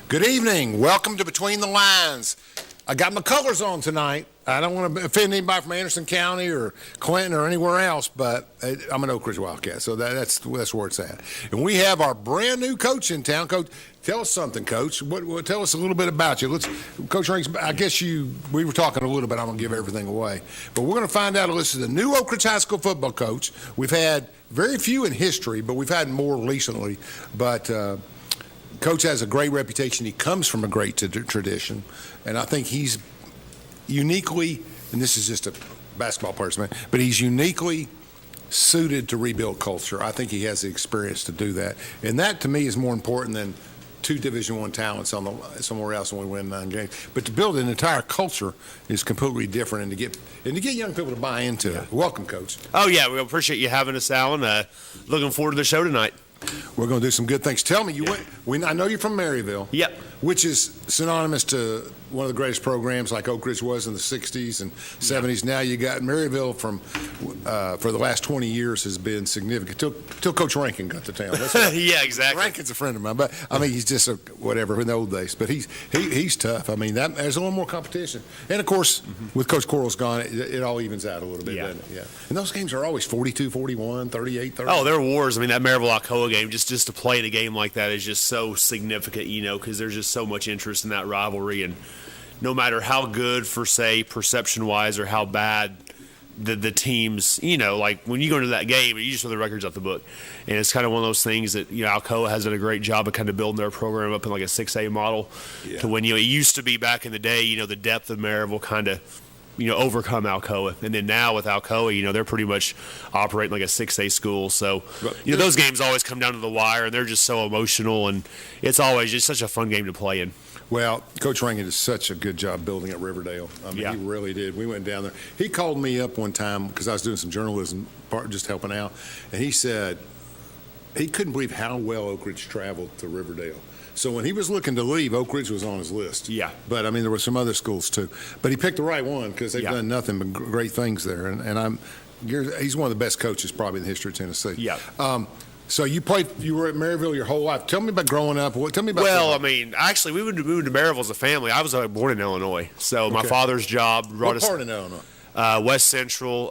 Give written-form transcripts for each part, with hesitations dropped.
Good evening. Welcome to Between the Lines. I got my colors on tonight. I don't want to offend anybody from Anderson County or Clinton or anywhere else, but I'm an Oak Ridge Wildcat, so that's where it's at. And we have our brand new coach in town. Coach, tell us something, Coach. Tell us a little bit about you. Coach Rinks, I guess we were talking a little bit. I'm going to give everything away. But we're going to find out, this is the new Oak Ridge High School football coach. We've had very few in history, but we've had more recently. But Coach has a great reputation. He comes from a great tradition, and I think he's uniquely, and this is just a basketball person, but he's uniquely suited to rebuild culture. I think he has the experience to do that, and that to me is more important than two Division I talents somewhere else when we win 9 games. But to build an entire culture is completely different, and to get young people to buy into it. Welcome, Coach. Oh yeah, we appreciate you having us, Alan. Looking forward to the show tonight. We're going to do some good things. Tell me, I know you're from Maryville. Yep. Which is synonymous to one of the greatest programs like Oak Ridge was in the 60s and 70s. Yep. Now you got Maryville for the last 20 years has been significant. Till Coach Rankin got to town. Yeah, exactly. Rankin's a friend of mine, but I mean, he's just whatever in the old days. But he's tough. I mean, there's a little more competition. And, of course, with Coach Coral's gone, it all evens out a little bit, doesn't it? Yeah. And those games are always 42-41, 38-30. Oh, they're wars. I mean, that Maryville-Alcoa game, just to play in a game like that is just so significant, because there's just so much interest in that rivalry. And no matter how good, for say, perception-wise, or how bad the teams, like when you go into that game, you just throw the records off the book. And it's kind of one of those things that, Alcoa has done a great job of kind of building their program up in like a 6A model to when, it used to be back in the day, the depth of Maryville kind of, overcome Alcoa. And then now with Alcoa, they're pretty much operating like a 6A school. So, those games always come down to the wire, and they're just so emotional, and it's always just such a fun game to play in. Well, Coach Rankin did such a good job building at Riverdale. I mean, He really did. We went down there. He called me up one time because I was doing some journalism, just helping out, and he said he couldn't believe how well Oak Ridge traveled to Riverdale. So when he was looking to leave, Oak Ridge was on his list. Yeah. But, I mean, there were some other schools, too. But he picked the right one because they've done nothing but great things there. And he's one of the best coaches probably in the history of Tennessee. Yeah. So you were at Maryville your whole life. Tell me about growing up. Tell me about Well, I mean, actually, we moved to Maryville as a family. I was born in Illinois. So my father's job brought us. What part in Illinois? West Central.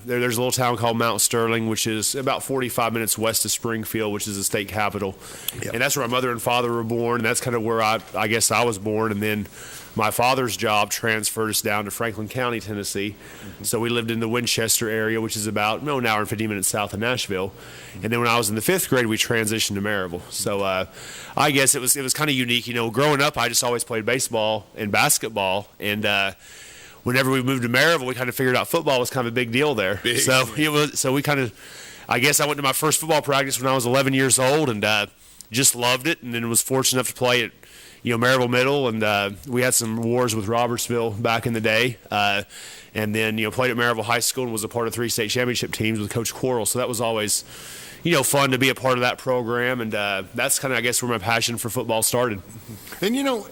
There's a little town called Mount Sterling, which is about 45 minutes west of Springfield, which is the state capital. Yep. And that's where my mother and father were born. And that's kind of where I guess I was born. And then my father's job transferred us down to Franklin County, Tennessee. Mm-hmm. So we lived in the Winchester area, which is about an hour and 50 minutes south of Nashville. And then when I was in the 5th grade, we transitioned to Maryville. So I guess it was kind of unique. Growing up, I just always played baseball and basketball. And whenever we moved to Maryville, we kind of figured out football was kind of a big deal there. So we kind of, I guess I went to my first football practice when I was 11 years old and just loved it, and then was fortunate enough to play at Maryville Middle, and we had some wars with Robertsville back in the day, and then played at Maryville High School and was a part of 3 state championship teams with Coach Coral. So that was always fun to be a part of that program, and that's kind of, I guess, where my passion for football started. And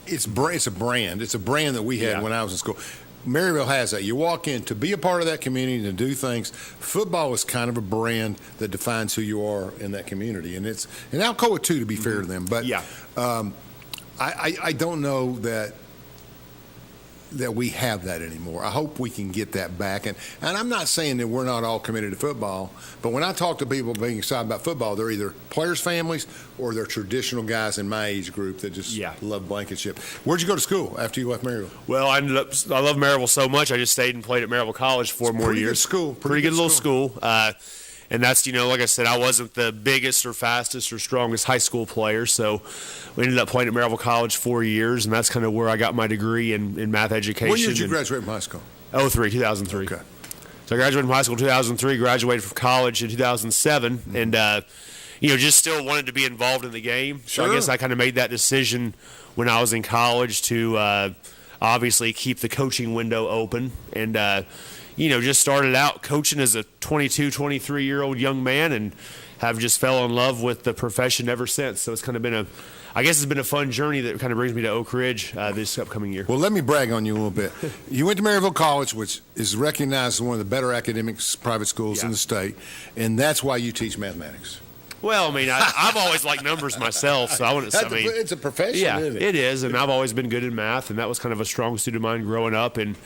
it's a brand. It's a brand that we had when I was in school. Maryville has that. You walk in to be a part of that community and to do things. Football is kind of a brand that defines who you are in that community, and Alcoa too, to be fair to them. But I don't know that we have that anymore. I hope we can get that back. And I'm not saying that we're not all committed to football, but when I talk to people being excited about football, they're either players' families or they're traditional guys in my age group that just love Blankenship. Where'd you go to school after you left Maryville? Well, I love Maryville so much, I just stayed and played at Maryville College 4 more years. Good school. Pretty good little school. And that's, like I said, I wasn't the biggest or fastest or strongest high school player, so we ended up playing at Maryville College 4 years, and that's kind of where I got my degree in math education. When year did you graduate from high school? 2003. Okay. So I graduated from high school in 2003, graduated from college in 2007, and, just still wanted to be involved in the game. Sure. So I guess I kind of made that decision when I was in college to obviously keep the coaching window open, and just started out coaching as a 22, 23-year-old young man and have just fell in love with the profession ever since. So it's kind of been it's been a fun journey that kind of brings me to Oak Ridge this upcoming year. Well, let me brag on you a little bit. You went to Maryville College, which is recognized as one of the better academic private schools in the state, and that's why you teach mathematics. Well, I mean, I've always liked numbers myself, so I wouldn't. It's a profession, yeah, isn't it? it is, and I've always been good in math, and that was kind of a strong suit of mine growing up and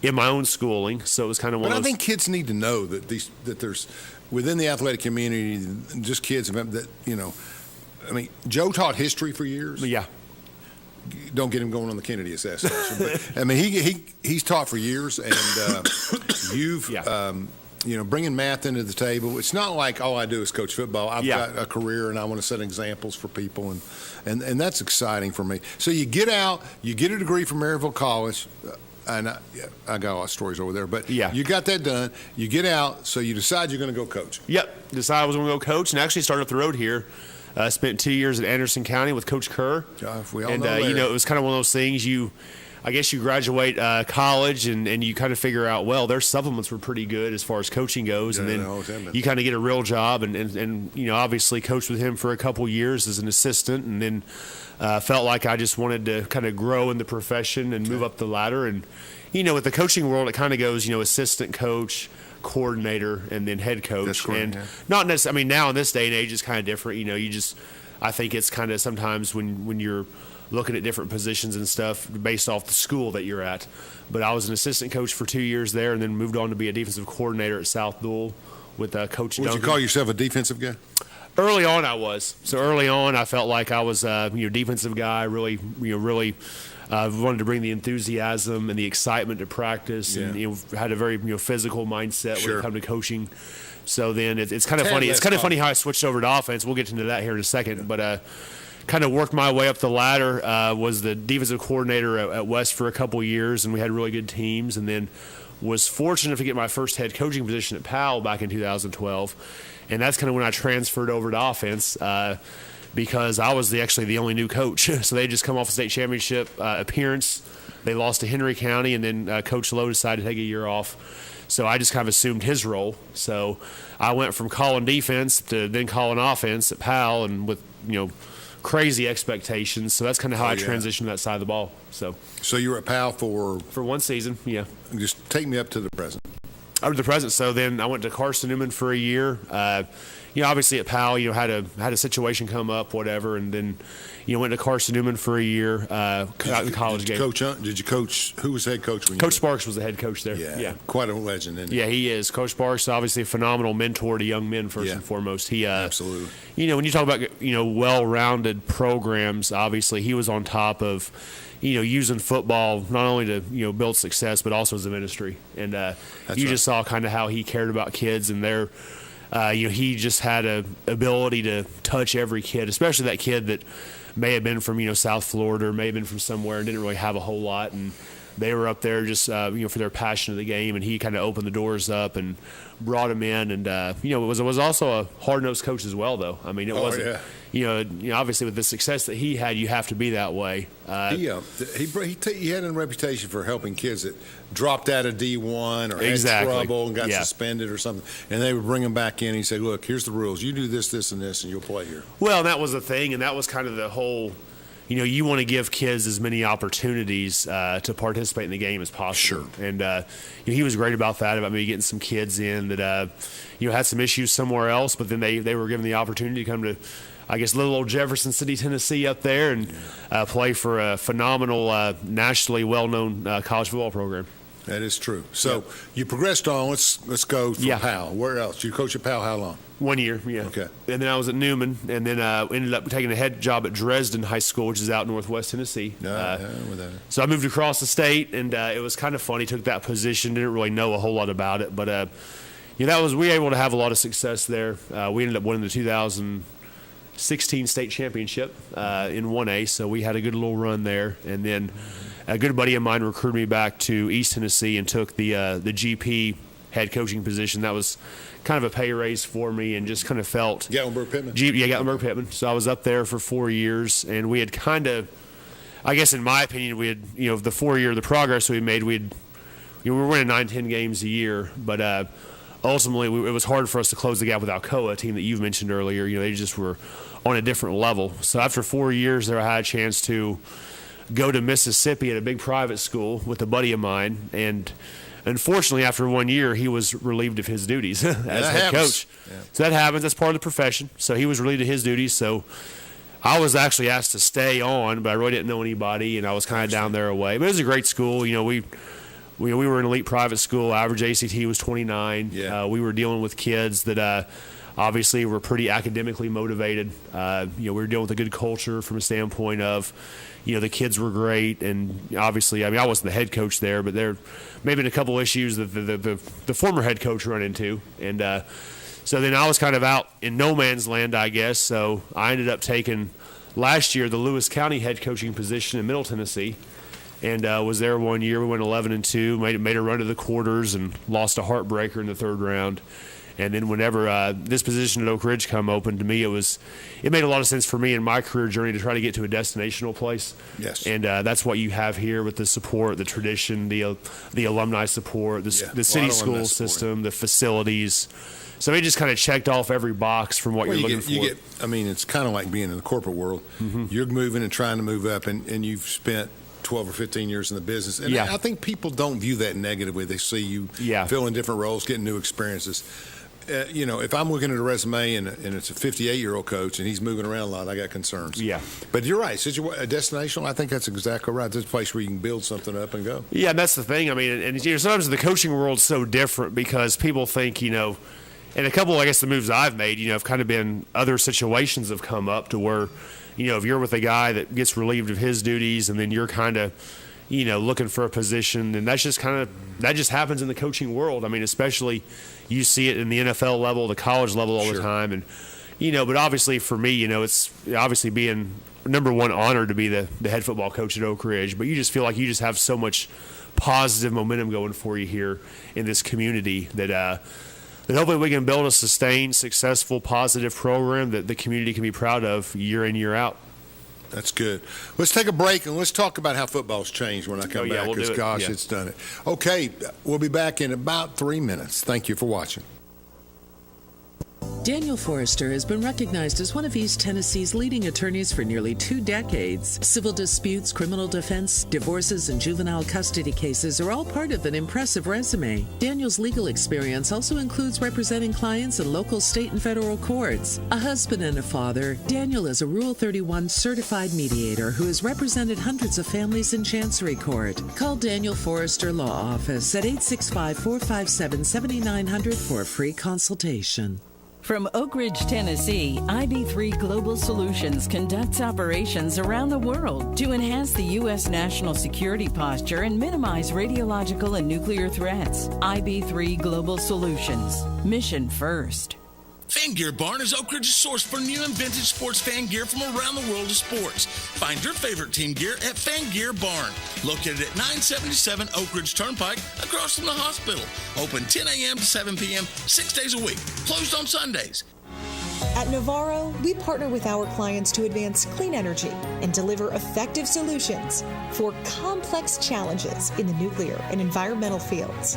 in my own schooling. So it was kind of one. But of those, I think kids need to know that there's within the athletic community, just kids that I mean, Joe taught history for years. yeah. Don't get him going on the Kennedy assassination. But, I mean, he's taught for years, and you've bringing math into the table. It's not like all I do is coach football. I've got a career, and I want to set examples for people, and that's exciting for me. So you get out, you get a degree from Maryville College. And I got a lot of stories over there, but you got that done. You get out, so you decide you're going to go coach. Yep, decided I was going to go coach, and actually started up the road here. Spent 2 years at Anderson County with Coach Kerr. We all and know it was kind of one of those things. I guess you graduate college and you kind of figure out, well, their supplements were pretty good as far as coaching goes, and then you kind of get a real job and obviously coached with him for a couple years as an assistant, and then felt like I just wanted to kind of grow in the profession and move up the ladder. And with the coaching world, it kind of goes assistant coach, coordinator, and then head coach. That's correct, and not necessarily. I mean, now in this day and age, it's kind of different. I think it's kind of sometimes when you're looking at different positions and stuff based off the school that you're at. But I was an assistant coach for 2 years there, and then moved on to be a defensive coordinator at South Dual with Coach Duncan. Would you call yourself a defensive guy? Early on, I was. So early on, I felt like I was a defensive guy. Really wanted to bring the enthusiasm and the excitement to practice, and had a very physical mindset when it came to coaching. So then it's kind of funny. It's kind of funny how I switched over to offense. We'll get into that here in a second, but. Kind of worked my way up the ladder, was the defensive coordinator at West for a couple years, and we had really good teams, and then was fortunate to get my first head coaching position at Powell back in 2012, and that's kind of when I transferred over to offense because I was actually the only new coach. So they just come off a state championship appearance. They lost to Henry County, and then Coach Lowe decided to take a year off. So I just kind of assumed his role. So I went from calling defense to then calling offense at Powell, and with crazy expectations. So that's kind of how I transitioned to that side of the ball. So you were at Powell for 1 season, yeah. Just take me up to the present. Up to the present. So then I went to Carson Newman for a year. Obviously at Powell, had a situation come up, whatever, and then went to Carson Newman for a year. Out in the college game. Did you coach? Who was head coach? Coach Sparks was the head coach there. Yeah, quite a legend, isn't he? Yeah, he is. Coach Sparks, obviously a phenomenal mentor to young men first and foremost. He absolutely. When you talk about well-rounded programs, obviously he was on top of using football not only to build success but also as a ministry. And just saw kind of how he cared about kids and their. He just had a ability to touch every kid, especially that kid that may have been from South Florida or may have been from somewhere and didn't really have a whole lot, and they were up there just for their passion of the game, and he kind of opened the doors up and brought them in, and it was also a hard-nosed coach as well, though. I mean, it wasn't. Obviously with the success that he had, you have to be that way. He had a reputation for helping kids that dropped out of D1 or had trouble and got suspended or something, and they would bring them back in. And he'd say, "Look, here's the rules. You do this, this, and this, and you'll play here." Well, that was the thing, and that was kind of the whole. You want to give kids as many opportunities to participate in the game as possible. Sure. And he was great about that, about maybe getting some kids in that had some issues somewhere else, but then they were given the opportunity to come to, I guess, little old Jefferson City, Tennessee up there and play for a phenomenal, nationally well-known college football program. That is true. So you progressed on. Let's go from Powell. Where else? You coached at Powell how long? 1 year, yeah. Okay. And then I was at Newman, and then ended up taking a head job at Dresden High School, which is out in Northwest Tennessee. So I moved across the state, and it was kind of funny. Took that position, didn't really know a whole lot about it, but we were able to have a lot of success there. We ended up winning the 2016 state championship in 1A, so we had a good little run there. And then a good buddy of mine recruited me back to East Tennessee and took the GP head coaching position. That was kind of a pay raise for me, and just kind of felt Gatlinburg Pittman. Gatlinburg Pittman. So I was up there for 4 years, and we had kind of, I guess in my opinion, we had the 4 year the progress we made. We were winning 9-10 games a year, but ultimately it was hard for us to close the gap with Alcoa, a team that you've mentioned earlier. They just were on a different level. So after 4 years there, I had a chance to go to Mississippi at a big private school with a buddy of mine, and Unfortunately, after 1 year, he was relieved of his duties as head happens. coach. Yeah. So that happens. That's part of the profession. So he was relieved of his duties. So I was actually asked to stay on, but I really didn't know anybody, and I was kind of down there away. But it was a great school. We were an elite private school. Average ACT was 29. Yeah. We were dealing with kids that obviously were pretty academically motivated. We were dealing with a good culture from a standpoint of, the kids were great, and obviously, I wasn't the head coach there, but there may have been a couple issues that the former head coach run into, and so then I was kind of out in no man's land, I guess. So I ended up taking last year the Lewis County head coaching position in Middle Tennessee, and was there 1 year. We went 11-2, made a run to the quarters, and lost a heartbreaker in the third round. And then whenever this position at Oak Ridge come open, to me it made a lot of sense for me in my career journey to try to get to a destinational place. Yes. And that's what you have here with the support, the tradition, the alumni support, the city school system, the facilities. So it just kind of checked off every box from what you're looking for. It's kind of like being in the corporate world. Mm-hmm. You're moving and trying to move up, and you've spent 12 or 15 years in the business. And I think people don't view that negatively. They see you filling different roles, getting new experiences. If I'm looking at a resume and it's a 58-year-old coach and he's moving around a lot, I got concerns. Yeah. But you're right. A destinational, I think that's exactly right. This is a place where you can build something up and go. Yeah, and that's the thing. Sometimes the coaching world's so different because people think, and a couple, I guess, the moves I've made, have kind of been other situations have come up to where, if you're with a guy that gets relieved of his duties and then you're kind of, looking for a position, and that just happens in the coaching world. Especially you see it in the NFL level, the college level all the time. And, but obviously for me, it's obviously being number one honored to be the head football coach at Oak Ridge, but you just feel like you just have so much positive momentum going for you here in this community that hopefully we can build a sustained, successful, positive program that the community can be proud of year in, year out. That's good. Let's take a break and let's talk about how football's changed when I come back. We'll It's done it. Okay, we'll be back in about 3 minutes. Thank you for watching. Daniel Forrester has been recognized as one of East Tennessee's leading attorneys for nearly 2 decades. Civil disputes, criminal defense, divorces, and juvenile custody cases are all part of an impressive resume. Daniel's legal experience also includes representing clients in local, state, and federal courts. A husband and a father, Daniel is a Rule 31 certified mediator who has represented hundreds of families in Chancery Court. Call Daniel Forrester Law Office at 865-457-7900 for a free consultation. From Oak Ridge, Tennessee, IB3 Global Solutions conducts operations around the world to enhance the U.S. national security posture and minimize radiological and nuclear threats. IB3 Global Solutions. Mission first. Fan Gear Barn is Oak Ridge's source for new and vintage sports fan gear from around the world of sports. Find your favorite team gear at Fan Gear Barn, located at 977 Oak Ridge Turnpike, across from the hospital. Open 10 a.m. to 7 p.m., 6 days a week. Closed on Sundays. At Navarro, we partner with our clients to advance clean energy and deliver effective solutions for complex challenges in the nuclear and environmental fields.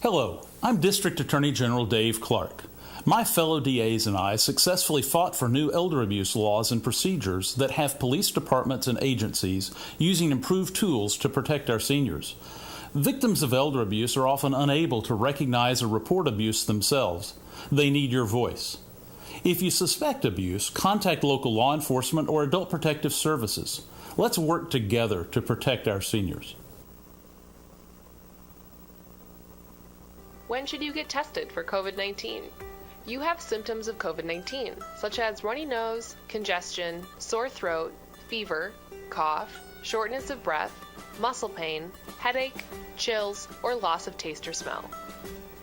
Hello, I'm District Attorney General Dave Clark. My fellow DAs and I successfully fought for new elder abuse laws and procedures that have police departments and agencies using improved tools to protect our seniors. Victims of elder abuse are often unable to recognize or report abuse themselves. They need your voice. If you suspect abuse, contact local law enforcement or adult protective services. Let's work together to protect our seniors. When should you get tested for COVID-19? You have symptoms of COVID-19, such as runny nose, congestion, sore throat, fever, cough, shortness of breath, muscle pain, headache, chills, or loss of taste or smell.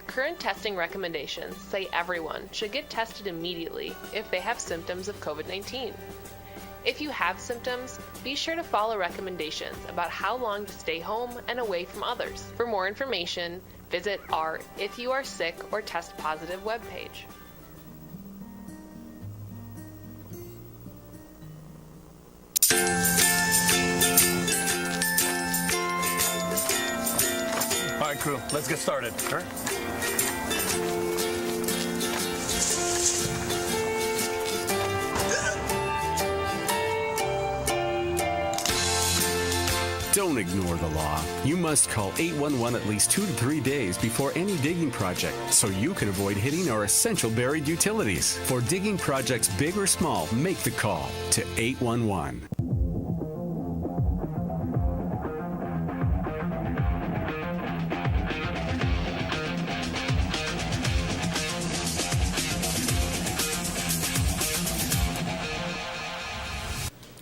Current testing recommendations say everyone should get tested immediately if they have symptoms of COVID-19. If you have symptoms, be sure to follow recommendations about how long to stay home and away from others. For more information, visit our If You Are Sick or Test Positive webpage. All right, crew, let's get started. All right. Don't ignore the law. You must call 811 at least 2 to 3 days before any digging project so you can avoid hitting our essential buried utilities. For digging projects big or small, make the call to 811.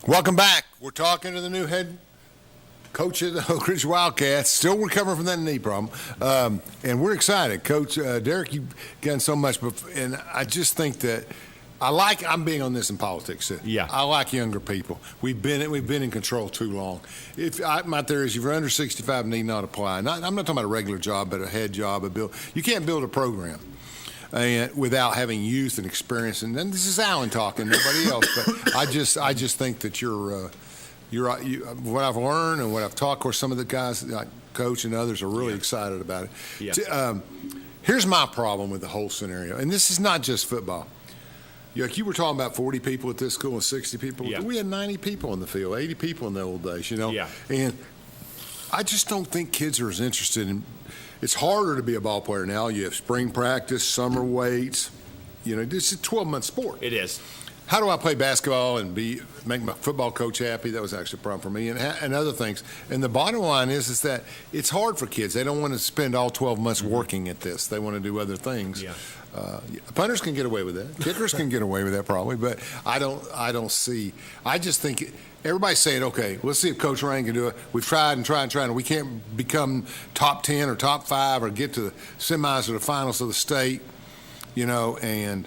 Welcome back. We're talking to the new head coach of the Oak Ridge Wildcats, still recovering from that knee problem. And we're excited. Coach Derek, you've done so much. And I just think that I'm being on this in politics too. Yeah. I like younger people. We've been in control too long. My theory is if you're under 65, need not apply. I'm not talking about a regular job, but a head job. You can't build a program and without having youth and experience. And then this is Alan talking, nobody else. But I just think that you're what I've learned and what I've talked. Of course, some of the guys like Coach and others are really excited about it. Yeah. Here's my problem with the whole scenario, and this is not just football. Like you were talking about 40 people at this school and 60 people. Yeah. We had 90 people in the field, 80 people in the old days, Yeah. And I just don't think kids are as interested in. It's harder to be a ball player now. You have spring practice, summer weights. This is a 12-month sport. It is. How do I play basketball and make my football coach happy? That was actually a problem for me, and other things. And the bottom line is that it's hard for kids. They don't want to spend all 12 months working at this. They want to do other things. Yeah. Punters can get away with that. Kickers can get away with that probably, but I don't see. I just think everybody's saying, okay, let's see if Coach Rain can do it. We've tried and we can't become top 10 or top 5 or get to the semis or the finals of the state, and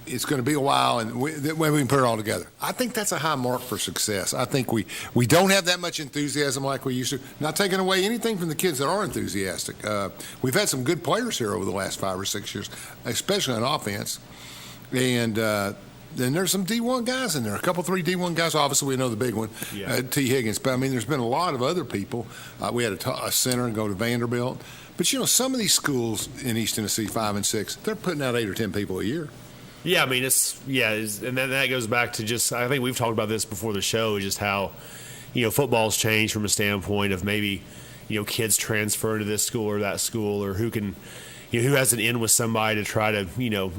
it's going to be a while, and we can put it all together. I think that's a high mark for success. I think we don't have that much enthusiasm like we used to. Not taking away anything from the kids that are enthusiastic. We've had some good players here over the last 5 or 6 years, especially on offense. And then there's some D1 guys in there, a couple, 3 D1 guys. Obviously, we know the big one, T. Higgins. But, there's been a lot of other people. We had a center and go to Vanderbilt. But, some of these schools in East Tennessee, 5 and 6, they're putting out 8 or 10 people a year. Yeah, and then that goes back to just, I think we've talked about this before the show, just how, football's changed from a standpoint of maybe, kids transfer to this school or that school, or who can, who has an in with somebody to try to,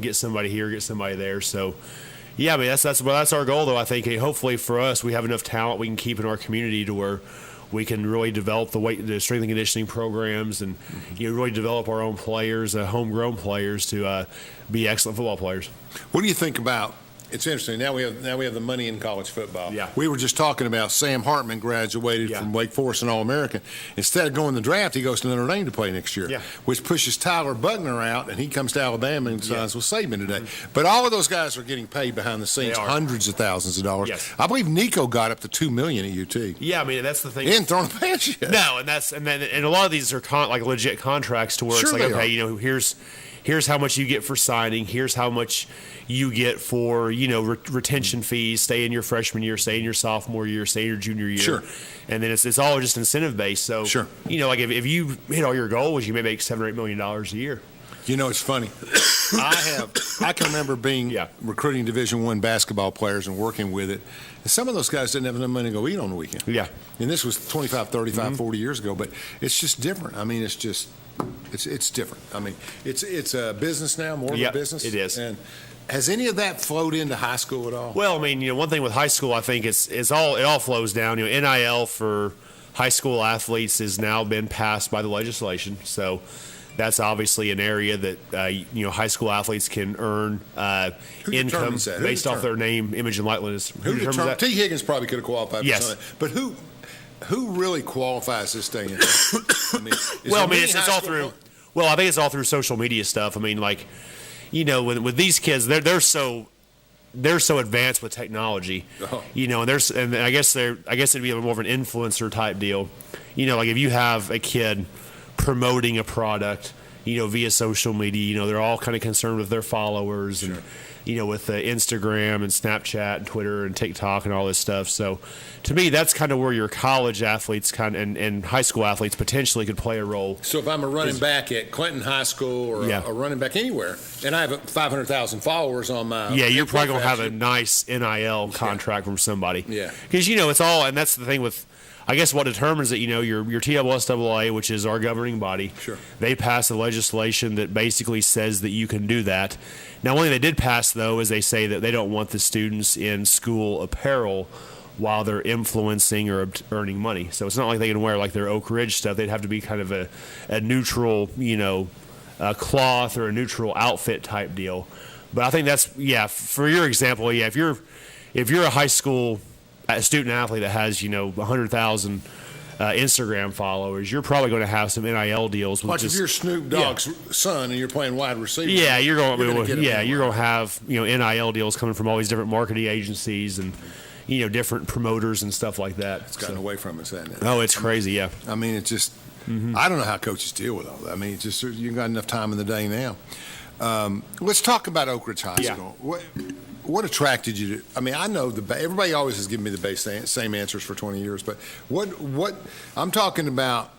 get somebody here, get somebody there. So, yeah, that's our goal, though. I think hopefully for us, we have enough talent we can keep in our community to where we can really develop the strength and conditioning programs, and really develop our own players, homegrown players, to be excellent football players. What do you think about? It's interesting. Now we have the money in college football. Yeah. We were just talking about Sam Hartman graduated from Wake Forest and All-American. Instead of going to the draft, he goes to Notre Dame to play next year, which pushes Tyler Buckner out, and he comes to Alabama and signs with Saban today. Mm-hmm. But all of those guys are getting paid behind the scenes, hundreds of thousands of dollars. Yes. I believe Nico got up to $2 million at UT. Yeah, that's the thing. He didn't throw a pass yet. No, and a lot of these are legit contracts to where it's like, okay, here's how much you get for signing. Here's how much you get for, retention fees, stay in your freshman year, stay in your sophomore year, stay in your junior year. Sure. And then it's all just incentive based. So, sure. If you hit all your goals, you may make $7 or $8 million a year. It's funny. I can remember being recruiting Division I basketball players and working with it. And some of those guys didn't have enough money to go eat on the weekend. Yeah. And this was 25, 35, 40 years ago. But it's just different. It's just it's different. It's a business now, more of a business. It is. And has any of that flowed into high school at all? Well, one thing with high school, I think it all flows down. NIL for high school athletes has now been passed by the legislation. So that's obviously an area that high school athletes can earn income based off their name, image, and likeness. Who determines that? T. Higgins probably could have qualified for something. But who really qualifies this day? It's all through. Well, I think it's all through social media stuff. With these kids, they're so advanced with technology, and I guess it'd be more of an influencer type deal. If you have a kid promoting a product, via social media, they're all kind of concerned with their followers and, with Instagram and Snapchat and Twitter and TikTok and all this stuff. So to me, that's kind of where your college athletes and high school athletes potentially could play a role. So if I'm a running back at Clinton High School or a running back anywhere, and I have 500,000 followers on my you're probably going to have a nice NIL contract from somebody. Yeah. Because, it's all, and that's the thing with, I guess what determines it, your TLSAA, which is our governing body, Sure. they passed the legislation that basically says that you can do that. Now, one thing they did pass, though, is they say that they don't want the students in school apparel while they're influencing or earning money. So it's not like they can wear like their Oak Ridge stuff. They'd have to be kind of a neutral, cloth or a neutral outfit type deal. But I think that's, for your example, if you're a high school student athlete that has 100,000 Instagram followers, you're probably going to have some NIL deals. Like if you're Snoop Dogg's son and you're playing wide receiver. Yeah, you're going to have NIL deals coming from all these different marketing agencies and different promoters and stuff like that. It's gotten away from us, hasn't it? Oh, it's crazy. Yeah. I mean, it's just I don't know how coaches deal with all that. I mean, it's just you've got enough time in the day now. Let's talk about Oak Ridge High School. What attracted you to? I mean, I know everybody always has given me the same answers for 20 years, but what I'm talking about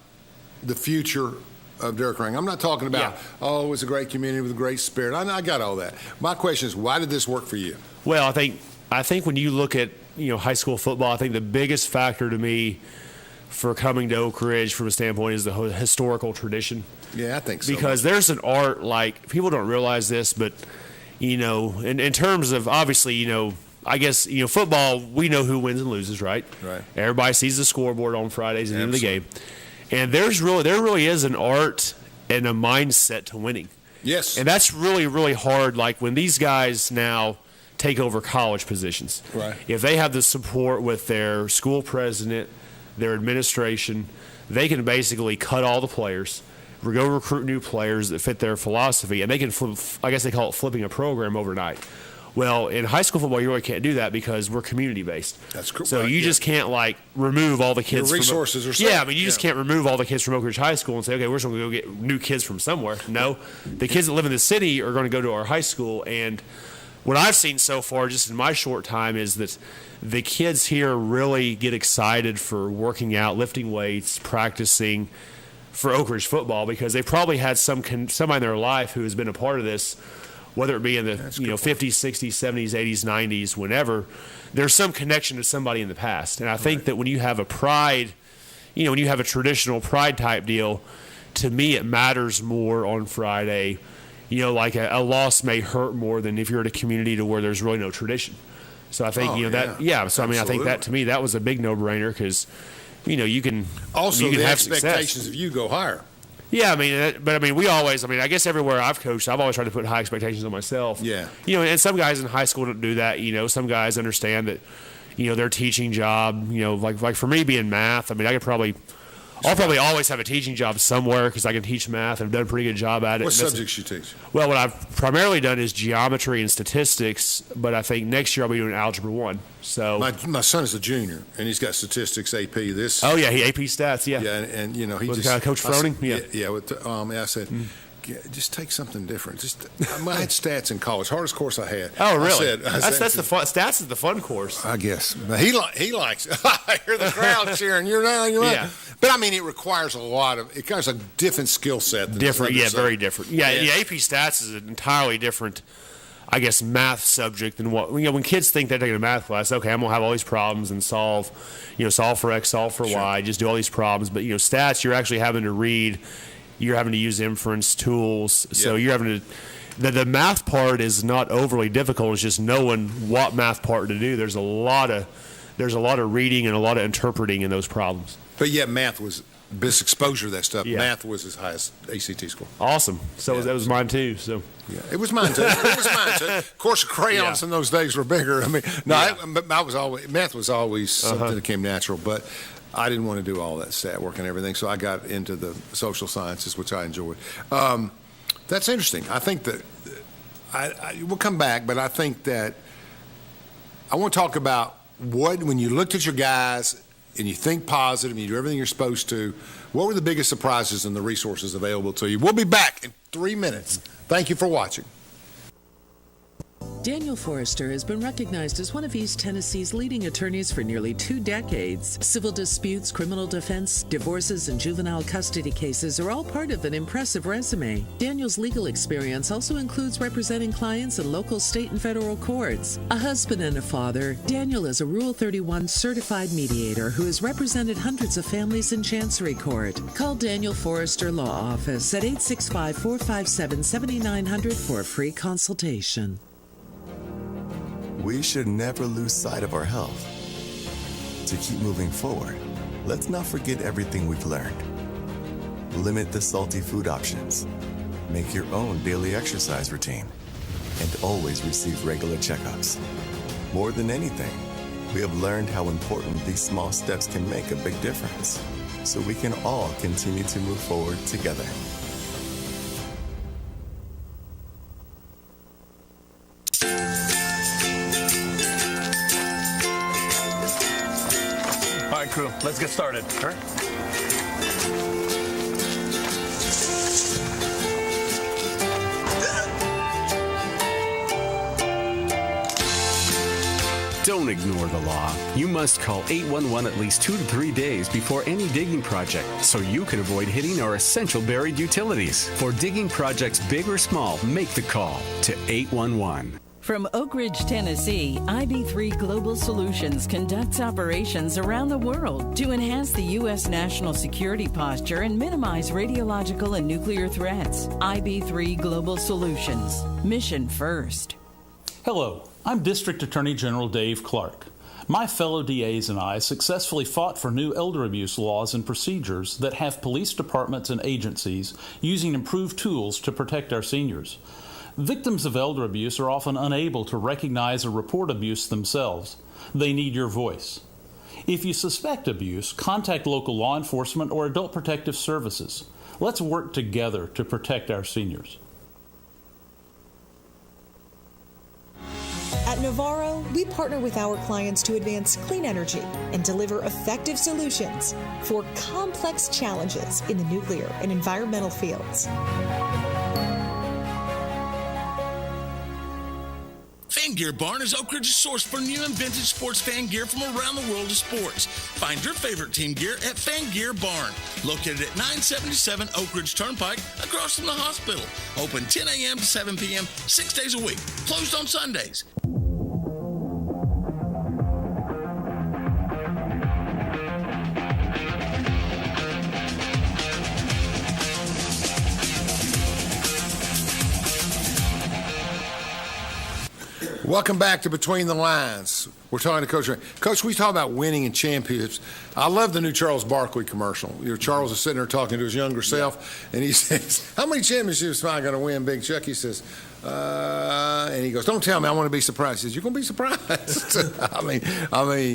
the future of Derek Ring. I'm not talking about it's a great community with a great spirit. I got all that. My question is, why did this work for you? Well, I think when you look at high school football, I think the biggest factor to me for coming to Oak Ridge from a standpoint is the historical tradition. Yeah, I think so. Because there's an art, like, people don't realize this, but in terms of, obviously, I guess, football, we know who wins and loses, right? Right. Everybody sees the scoreboard on Fridays at the end of the game. And there really is an art and a mindset to winning. Yes. And that's really, really hard. Like, when these guys now take over college positions. Right. If they have the support with their school president, their administration, they can basically cut all the players, go recruit new players that fit their philosophy, and they can flip, I guess they call it flipping a program overnight. Well, in high school football, you really can't do that because we're community-based. That's cool. So you just can't, remove all the kids. Your resources are set. Yeah, I mean, you just can't remove all the kids from Oak Ridge High School and say, okay, we're just going to go get new kids from somewhere. No. The kids that live in the city are going to go to our high school, and what I've seen so far, just in my short time, is that the kids here really get excited for working out, lifting weights, practicing for Oak Ridge football because they probably had somebody in their life who has been a part of this, whether it be in the 50s, 60s, 70s, 80s, 90s, whenever. There's some connection to somebody in the past. And I think that when you have a pride, when you have a traditional pride type deal, to me it matters more on Friday. Like a loss may hurt more than if you're in a community to where there's really no tradition. So I think, So, I mean, I think that to me, that was a big no-brainer because, you can also you can the have expectations success. of you go higher. Yeah, I mean, we always, I guess everywhere I've coached, I've always tried to put high expectations on myself. Yeah. And some guys in high school don't do that. Some guys understand that, their teaching job, like for me being math, I mean, I'll probably always have a teaching job somewhere because I can teach math and I've done a pretty good job at it. What subjects you teach? Well, what I've primarily done is geometry and statistics, but I think next year I'll be doing Algebra 1. So my son is a junior, and he's got statistics AP. Oh, yeah, he AP stats, yeah. Yeah, and he with just... Coach Froning? I said... Just take something different. I had stats in college, hardest course I had. Oh, really? I said, that's the fun. Stats is the fun course. I guess, but he likes. I hear the crowd cheering. You're right. Yeah. But I mean, it requires a different skill set. Different, very different. Yeah, AP stats is an entirely different, I guess, math subject than what when kids think they're taking a math class. Okay, I'm gonna have all these problems and solve for X, solve for Y, just do all these problems. But stats, you're actually having to read. You're having to use inference tools, so you're having to. The math part is not overly difficult. It's just knowing what math part to do. There's a lot of reading and a lot of interpreting in those problems. But yet, math was this exposure to that stuff. Yeah. Math was his highest ACT score. Awesome. So that was mine too. So it was mine too. Of course, crayons in those days were bigger. I mean, math was always something that came natural, but. I didn't want to do all that stat work and everything, so I got into the social sciences, which I enjoyed. That's interesting. I think that we'll come back, but I think that I want to talk about when you looked at your guys and you think positive and you do everything you're supposed to, what were the biggest surprises and the resources available to you? We'll be back in 3 minutes. Thank you for watching. Daniel Forrester has been recognized as one of East Tennessee's leading attorneys for nearly 2 decades. Civil disputes, criminal defense, divorces, and juvenile custody cases are all part of an impressive resume. Daniel's legal experience also includes representing clients in local, state, and federal courts. A husband and a father, Daniel is a Rule 31 certified mediator who has represented hundreds of families in Chancery Court. Call Daniel Forrester Law Office at 865-457-7900 for a free consultation. We should never lose sight of our health. To keep moving forward, let's not forget everything we've learned. Limit the salty food options. Make your own daily exercise routine. And always receive regular checkups. More than anything, we have learned how important these small steps can make a big difference. So we can all continue to move forward together. All right, crew, let's get started. All right. Don't ignore the law. You must call 811 at least 2 to 3 days before any digging project so you can avoid hitting our essential buried utilities. For digging projects big or small, make the call to 811. From Oak Ridge, Tennessee, IB3 Global Solutions conducts operations around the world to enhance the U.S. national security posture and minimize radiological and nuclear threats. IB3 Global Solutions. Mission first. Hello, I'm District Attorney General Dave Clark. My fellow DAs and I successfully fought for new elder abuse laws and procedures that have police departments and agencies using improved tools to protect our seniors. Victims of elder abuse are often unable to recognize or report abuse themselves. They need your voice. If you suspect abuse, contact local law enforcement or adult protective services. Let's work together to protect our seniors. At Navarro, we partner with our clients to advance clean energy and deliver effective solutions for complex challenges in the nuclear and environmental fields. Fan Gear Barn is Oak Ridge's source for new and vintage sports fan gear from around the world of sports. Find your favorite team gear at Fan Gear Barn, located at 977 Oak Ridge Turnpike, across from the hospital. Open 10 a.m. to 7 p.m., 6 days a week. Closed on Sundays. Welcome back to Between the Lines. We're talking to Coach Ray. Coach, we talk about winning and championships. I love the new Charles Barkley commercial. Charles is sitting there talking to his younger self, and he says, "How many championships am I going to win, Big Chuck?" He says, and he goes, "Don't tell me. I want to be surprised." He says, "You're going to be surprised." I mean,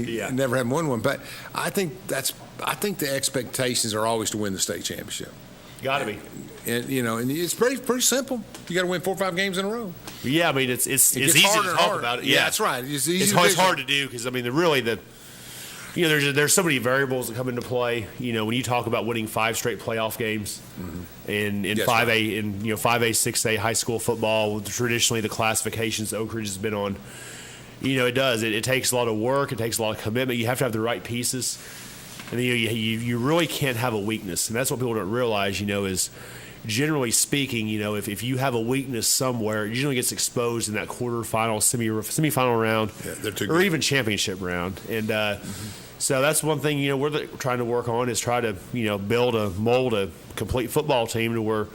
yeah. Never had won one, but I think the expectations are always to win the state championship. Got to be. And and it's pretty simple. You got to win 4 or 5 games in a row. Yeah, I mean it's easy to talk about it. Yeah, that's right. It's hard to do because I mean there's so many variables that come into play. When you talk about winning 5 straight playoff games in 5A in 5A 6A high school football, traditionally the classifications Oak Ridge has been on, it takes a lot of work. It takes a lot of commitment. You have to have the right pieces. And you really can't have a weakness, and that's what people don't realize. Is generally speaking, if you have a weakness somewhere, it usually gets exposed in that quarterfinal, semifinal round, or even championship round. And so that's one thing we're trying to work on is try to mold a complete football team to where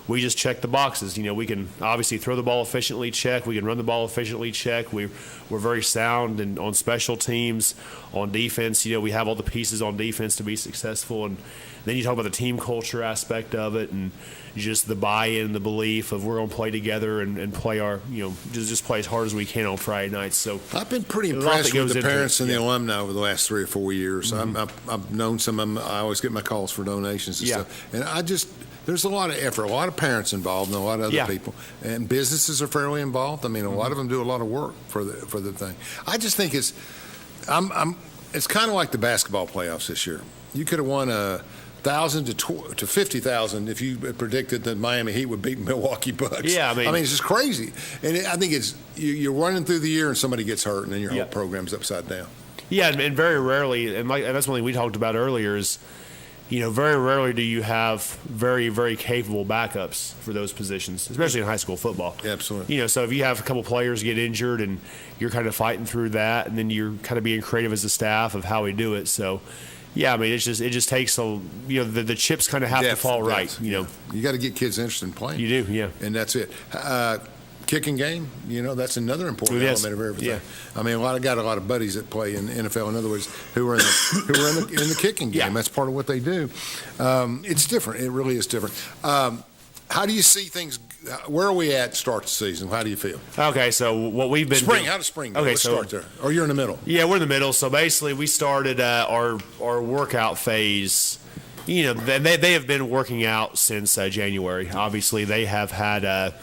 we just check the boxes. We can obviously throw the ball efficiently, check. We can run the ball efficiently, check. We're very sound and on special teams, on defense. We have all the pieces on defense to be successful. And then you talk about the team culture aspect of it and just the buy-in, the belief of we're going to play together and play our, just play as hard as we can on Friday nights. So I've been pretty impressed with the parents and the alumni over the last 3 or 4 years. I've known some of them. I always get my calls for donations and stuff. And there's a lot of effort, a lot of parents involved, and a lot of other people, and businesses are fairly involved. I mean, a lot of them do a lot of work for the thing. I just think it's kind of like the basketball playoffs this year. You could have won a 1,000 to 50,000 if you predicted that Miami Heat would beat Milwaukee Bucks. Yeah, I mean it's just crazy. And I think it's you're running through the year and somebody gets hurt and then your whole program's upside down. Yeah, and very rarely, and that's one thing we talked about earlier is, very rarely do you have very, very capable backups for those positions, especially in high school football. Yeah, absolutely. So if you have a couple players get injured and you're kind of fighting through that, and then you're kind of being creative as a staff of how we do it. So, yeah, I mean, it just takes the chips kind of have to fall right. You got to get kids interested in playing. You do, yeah. And that's it. Kicking game, that's another important element of everything. Yeah. I mean, got a lot of buddies that play in the NFL. In other words, who are in the kicking game. Yeah. That's part of what they do. It's different. It really is different. How do you see things? Where are we at to start the season? How do you feel? Okay, so what we've been spring. How does spring go? Okay, Let's start there. Or you're in the middle? Yeah, we're in the middle. So basically, we started our workout phase. They have been working out since January. Obviously, they have had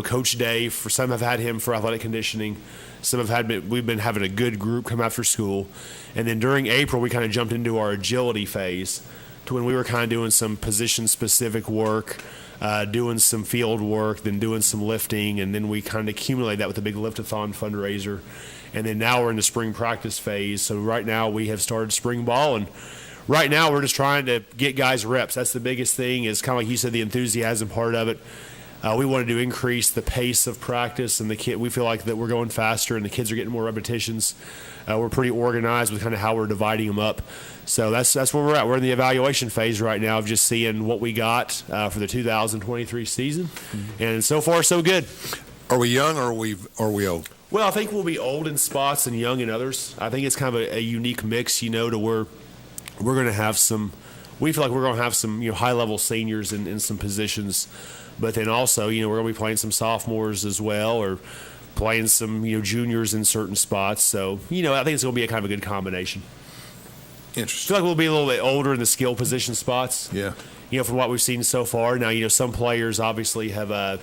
Coach Dave. For some have had him for athletic conditioning. Some we've been having a good group come after school, and then during April we kind of jumped into our agility phase, to when we were kind of doing some position-specific work. Doing some field work, then doing some lifting, and then we kind of accumulate that with the big lift-a-thon fundraiser. And then now we're in the spring practice phase. So right now we have started spring ball, and right now we're just trying to get guys reps. That's the biggest thing, is kind of like you said, the enthusiasm part of it. We wanted to increase the pace of practice, and we feel like that we're going faster and the kids are getting more repetitions. We're pretty organized with kind of how we're dividing them up. So that's where we're at. We're in the evaluation phase right now of just seeing what we got for the 2023 season. Mm-hmm. And so far, so good. Are we young or are we old? Well, I think we'll be old in spots and young in others. I think it's kind of a unique mix, to where we're going to have we feel like we're going to have some high-level seniors in some positions. But then also, we're going to be playing some sophomores as well, or playing some, juniors in certain spots. So, I think it's going to be a kind of a good combination. Interesting. I feel like we'll be a little bit older in the skill position spots. Yeah. From what we've seen so far. Now, some players obviously have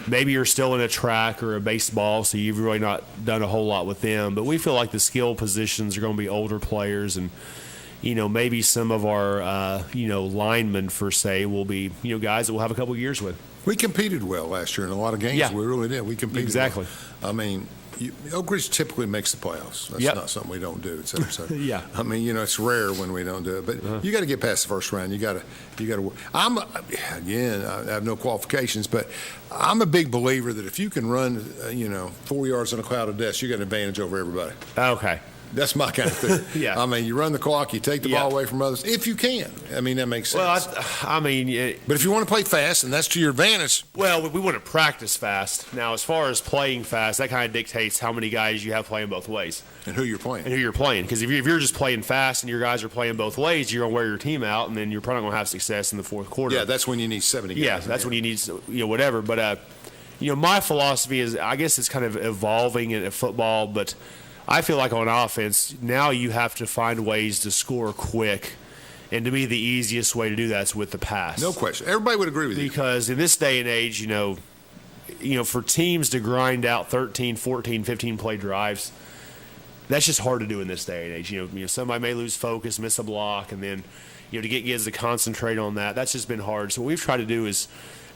maybe you're still in a track or a baseball, so you've really not done a whole lot with them. But we feel like the skill positions are going to be older players, and maybe some of our linemen, per se, will be guys that we'll have a couple of years with. We competed well last year in a lot of games. Yeah. We really did. We competed exactly. Well. I mean, Oak Ridge typically makes the playoffs. That's not something we don't do. Yeah. I mean, it's rare when we don't do it, but you got to get past the first round. You got to. I have no qualifications, but I'm a big believer that if you can run, 4 yards in a cloud of dust, you got an advantage over everybody. Okay. That's my kind of theory. Yeah. I mean, you run the clock, you take the ball away from others, if you can. I mean, that makes sense. Well, but if you want to play fast, and that's to your advantage. Well, we want to practice fast. Now, as far as playing fast, that kind of dictates how many guys you have playing both ways. And who you're playing. Because if you're just playing fast and your guys are playing both ways, you're going to wear your team out, and then you're probably going to have success in the fourth quarter. Yeah, that's when you need 70 guys. Yeah, that's when you need, whatever. But, my philosophy is, I guess it's kind of evolving in football, but I feel like on offense, now you have to find ways to score quick. And to me, the easiest way to do that is with the pass. No question. Everybody would agree with you. Because in this day and age, for teams to grind out 13, 14, 15 play drives, that's just hard to do in this day and age. Somebody may lose focus, miss a block, and then, to get kids to concentrate on that, that's just been hard. So what we've tried to do is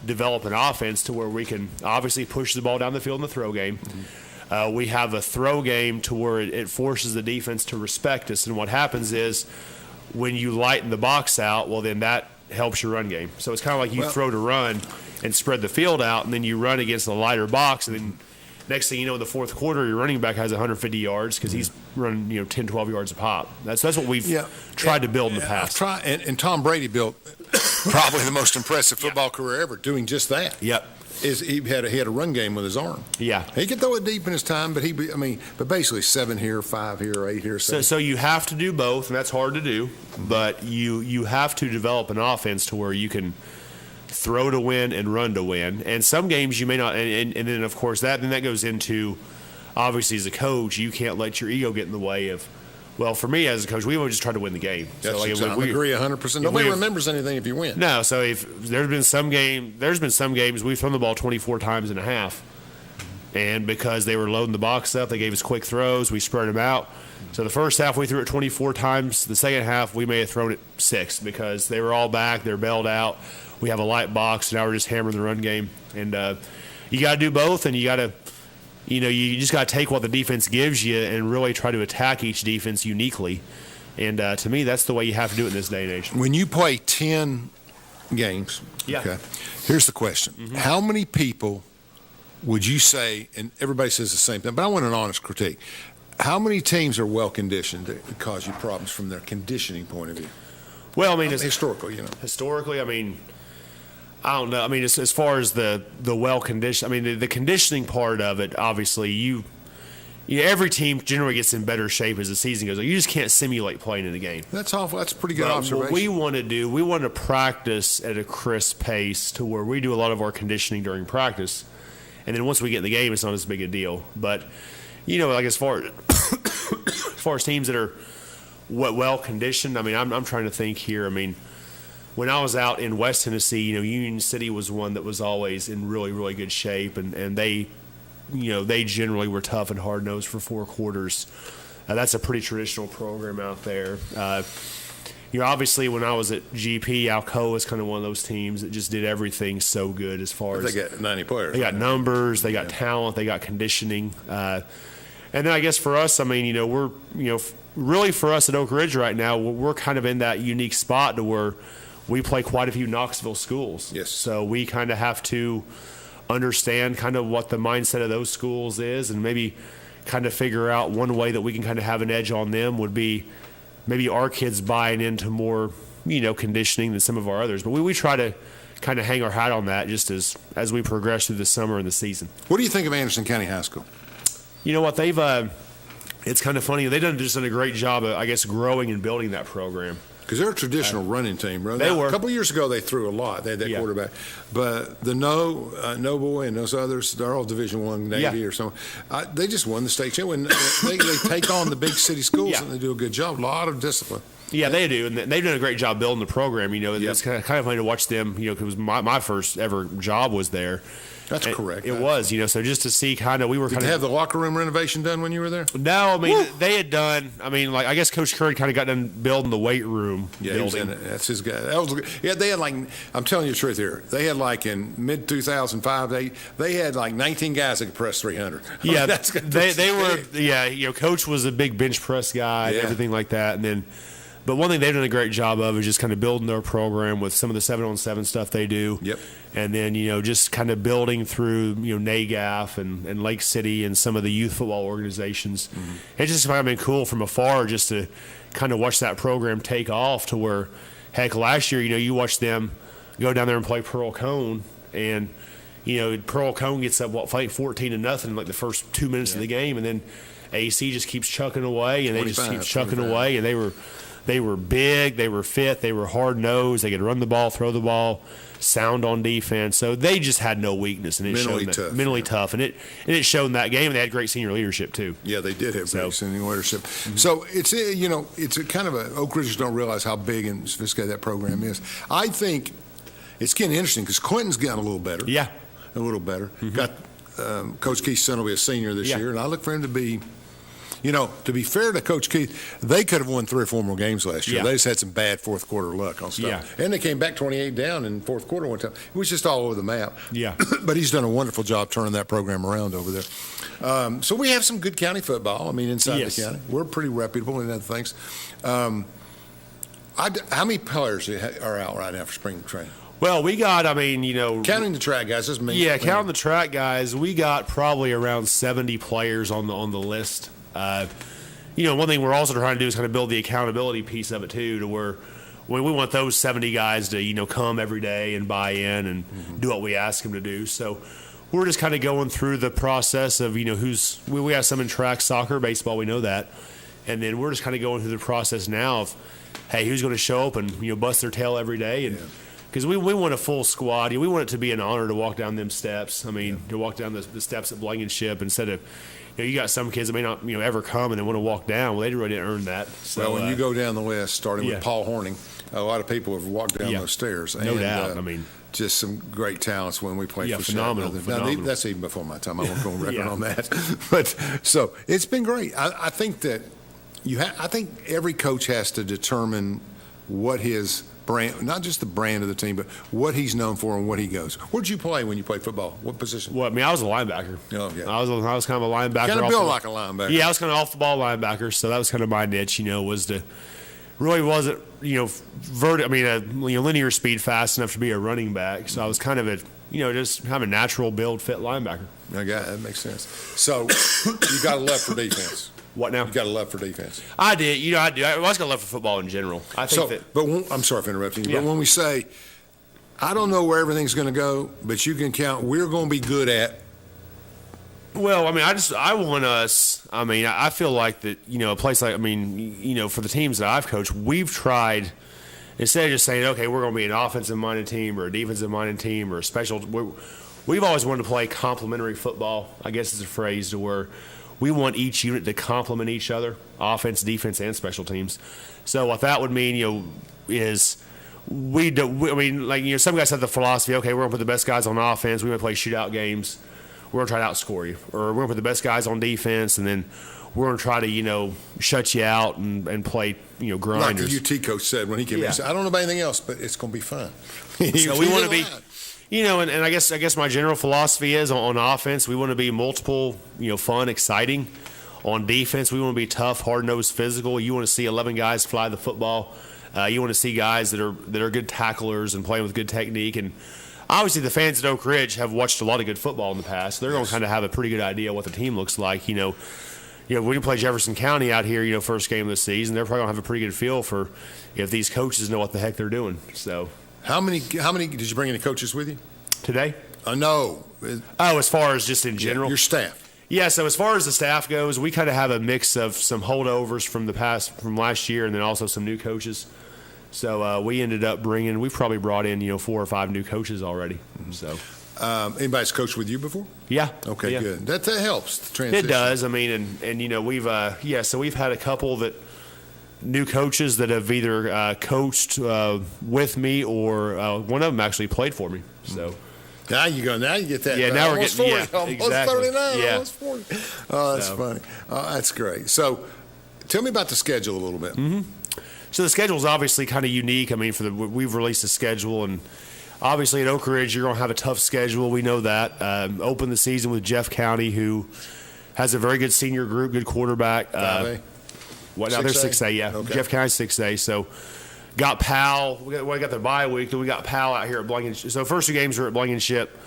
develop an offense to where we can obviously push the ball down the field in the throw game. Mm-hmm. We have a throw game to where it forces the defense to respect us. And what happens is when you lighten the box out, well, then that helps your run game. So it's kind of like you throw to run and spread the field out, and then you run against a lighter box. And then next thing you know, in the fourth quarter, your running back has 150 yards because he's running 10, 12 yards a pop. That's what we've tried to build in the past. And Tom Brady built probably the most impressive football career ever doing just that. Yep. He had a run game with his arm. Yeah, he could throw it deep in his time, but but basically 7 here, 5 here, 8 here. So you have to do both, and that's hard to do. But you have to develop an offense to where you can throw to win and run to win. And some games you may not. And then of course that goes into, obviously as a coach, you can't let your ego get in the way of. Well, for me as a coach, we always just try to win the game. I agree 100%. Nobody remembers anything if you win. No, so if there's been some games we've thrown the ball 24 times in a half. And because they were loading the box up, they gave us quick throws. We spread them out. So the first half we threw it 24 times. The second half we may have thrown it 6 because they were all back. They're bailed out. We have a light box. Now we're just hammering the run game. And you got to do both, and you got to, you just got to take what the defense gives you and really try to attack each defense uniquely. And to me, that's the way you have to do it in this day and age. When you play 10 games, okay, here's the question. Mm-hmm. How many people would you say, and everybody says the same thing, but I want an honest critique, how many teams are well-conditioned that cause you problems from their conditioning point of view? Well, I mean, historically, Historically, I mean, I don't know. I mean, as far as the well-conditioned, I mean, the conditioning part of it, obviously, every team generally gets in better shape as the season goes on. You just can't simulate playing in a game. That's awful. That's a pretty good observation. What we want to do, we want to practice at a crisp pace to where we do a lot of our conditioning during practice. And then once we get in the game, it's not as big a deal. But, like as far as teams that are well conditioned, I mean, I'm trying to think here. I mean, when I was out in West Tennessee, Union City was one that was always in really, really good shape, and they generally were tough and hard nosed for 4 quarters. That's a pretty traditional program out there. Obviously, when I was at GP, Alcoa was kind of one of those teams that just did everything so good as far as they got 90 players. They got numbers, they got talent, they got conditioning. And then I guess for us, I mean, we're, really for us at Oak Ridge right now, we're kind of in that unique spot to where we play quite a few Knoxville schools. Yes. So we kind of have to understand kind of what the mindset of those schools is, and maybe kind of figure out one way that we can kind of have an edge on them would be maybe our kids buying into more, conditioning than some of our others. But we try to kind of hang our hat on that just as we progress through the summer and the season. What do you think of Anderson County High School? You know what, they've it's kind of funny. They've done a great job of, I guess, growing and building that program. Because they're a traditional running team, right? They were. A couple of years ago, they threw a lot. They had that quarterback. But the Noble and those others, they're all Division I Navy or something. They just won the state championship. They take on the big city schools, and they do a good job. A lot of discipline. Yeah, they do, and they've done a great job building the program. It's kind of funny to watch them. Because my first ever job was there. That's correct. It was, so just to see kind of, we were kind of. Did they have the locker room renovation done when you were there? No, I mean, they had done, I guess Coach Curry kind of got done building the weight room building. That's his guy. They had I'm telling you the truth here, they had in mid-2005, they had 19 guys that could press 300. Yeah, they were, Coach was a big bench press guy and everything like that. And then, but one thing they've done a great job of is just kind of building their program with some of the 7-on-7 stuff they do. Yep. And then, just kind of building through, NAGAF and Lake City and some of the youth football organizations. Mm-hmm. It's just kind of been cool from afar just to kind of watch that program take off to where, heck, last year, you watch them go down there and play Pearl Cone, and, Pearl Cone gets up, 14-0 in the first 2 minutes of the game, and then AC just keeps chucking away, and they just keep chucking away, and they were big, they were fit, they were hard-nosed, they could run the ball, throw the ball, sound on defense. So they just had no weakness, and it mentally tough. And it showed in that game, and they had great senior leadership too. Yeah, they did have great senior leadership. Mm-hmm. So it's it's a kind of Oak Ridgers don't realize how big and sophisticated that program is. I think it's getting interesting because Clinton's gotten a little better. Yeah, a little better. Mm-hmm. Got Coach Keith's son will be a senior this year, and I look for him to be. To be fair to Coach Keith, they could have won 3 or 4 more games last year. Yeah. They just had some bad fourth quarter luck on stuff. Yeah. And they came back 28 down in fourth quarter one time. It was just all over the map. Yeah. But he's done a wonderful job turning that program around over there. So we have some good county football, inside the county. We're pretty reputable in other things. How many players are out right now for spring training? Well, we got, counting the track guys, this means. Yeah, counting the track guys, we got probably around 70 players on the list. One thing we're also trying to do is kind of build the accountability piece of it too, to where we want those 70 guys to, come every day and buy in and do what we ask them to do. So we're just kind of going through the process of, we have some in track, soccer, baseball, we know that. And then we're just kind of going through the process now of, hey, who's going to show up and, bust their tail every day. And because we want a full squad. We want it to be an honor to walk down them steps. To walk down the steps at Blankenship instead of, you got some kids that may not, ever come and they want to walk down. Well, they really didn't earn that. So, well, when you go down the list, starting with Paul Horning, a lot of people have walked down those stairs. No doubt. just some great talents when we played for phenomenal. That's even before my time. I won't go on record on that. But so it's been great. I think that I think every coach has to determine what his brand, not just the brand of the team, but what he's known for and what he goes. Where did you play when you played football? What position? Well, I mean, I was a linebacker. Oh, yeah. I was kind of a linebacker. Kind of built like a linebacker. Yeah, I was kind of off the ball linebacker, so that was kind of my niche. Was to really wasn't linear speed fast enough to be a running back. So I was kind of just have a natural build fit linebacker. I got that makes sense. So you got a love for defense. What now? You got a love for defense. I did. I do. I was got a love for football in general. I think I'm sorry for interrupting you. Yeah. But when we say, I don't know where everything's going to go, but you can count, we're going to be good at. Well, I mean, I want us. I mean, I feel like that. A place like, for the teams that I've coached, we've tried. Instead of just saying, okay, we're going to be an offensive-minded team or a defensive-minded team or a special. We've always wanted to play complementary football. I guess is a phrase to where. We want each unit to complement each other, offense, defense, and special teams. So what that would mean, is some guys have the philosophy, okay, we're going to put the best guys on offense. We're going to play shootout games. We're going to try to outscore you. Or we're going to put the best guys on defense, and then we're going to try to, shut you out and play, grinders. Like the UT coach said when he came in, he said, I don't know about anything else, but it's going to be fun. So we want to be... and I guess my general philosophy is on offense, we want to be multiple, fun, exciting. On defense, we want to be tough, hard-nosed, physical. You want to see 11 guys fly the football. You want to see guys that are good tacklers and playing with good technique. And obviously, the fans at Oak Ridge have watched a lot of good football in the past. They're going to kind of have a pretty good idea what the team looks like. When you play Jefferson County out here, first game of the season, they're probably going to have a pretty good feel for if these coaches know what the heck they're doing. So. How many did you bring any coaches with you? Today? No. Oh, as far as just in general? Your staff. Yeah, so as far as the staff goes, we kind of have a mix of some holdovers from last year and then also some new coaches. So we ended up we've probably brought in, 4 or 5 new coaches already. So. Anybody's coached with you before? Yeah. Okay, yeah. Good. That helps the transition. It does. I mean, and we've, so we've had a couple that new coaches that have either coached with me or one of them actually played for me. So now you get that. Yeah, now we're almost getting 40, almost exactly. 39, yeah. almost 40. Oh, that's funny. That's great. So tell me about the schedule a little bit. Mm-hmm. So the schedule is obviously kind of unique. I mean, we've released a schedule, and obviously at Oak Ridge you're going to have a tough schedule. We know that. Open the season with Jeff County, who has a very good senior group, good quarterback. They're 6A, yeah. Okay. Jeff County 6A. So got Powell. We got the bye week. Then we got Powell out here at Blankenship. So first 2 games are at Blankenship.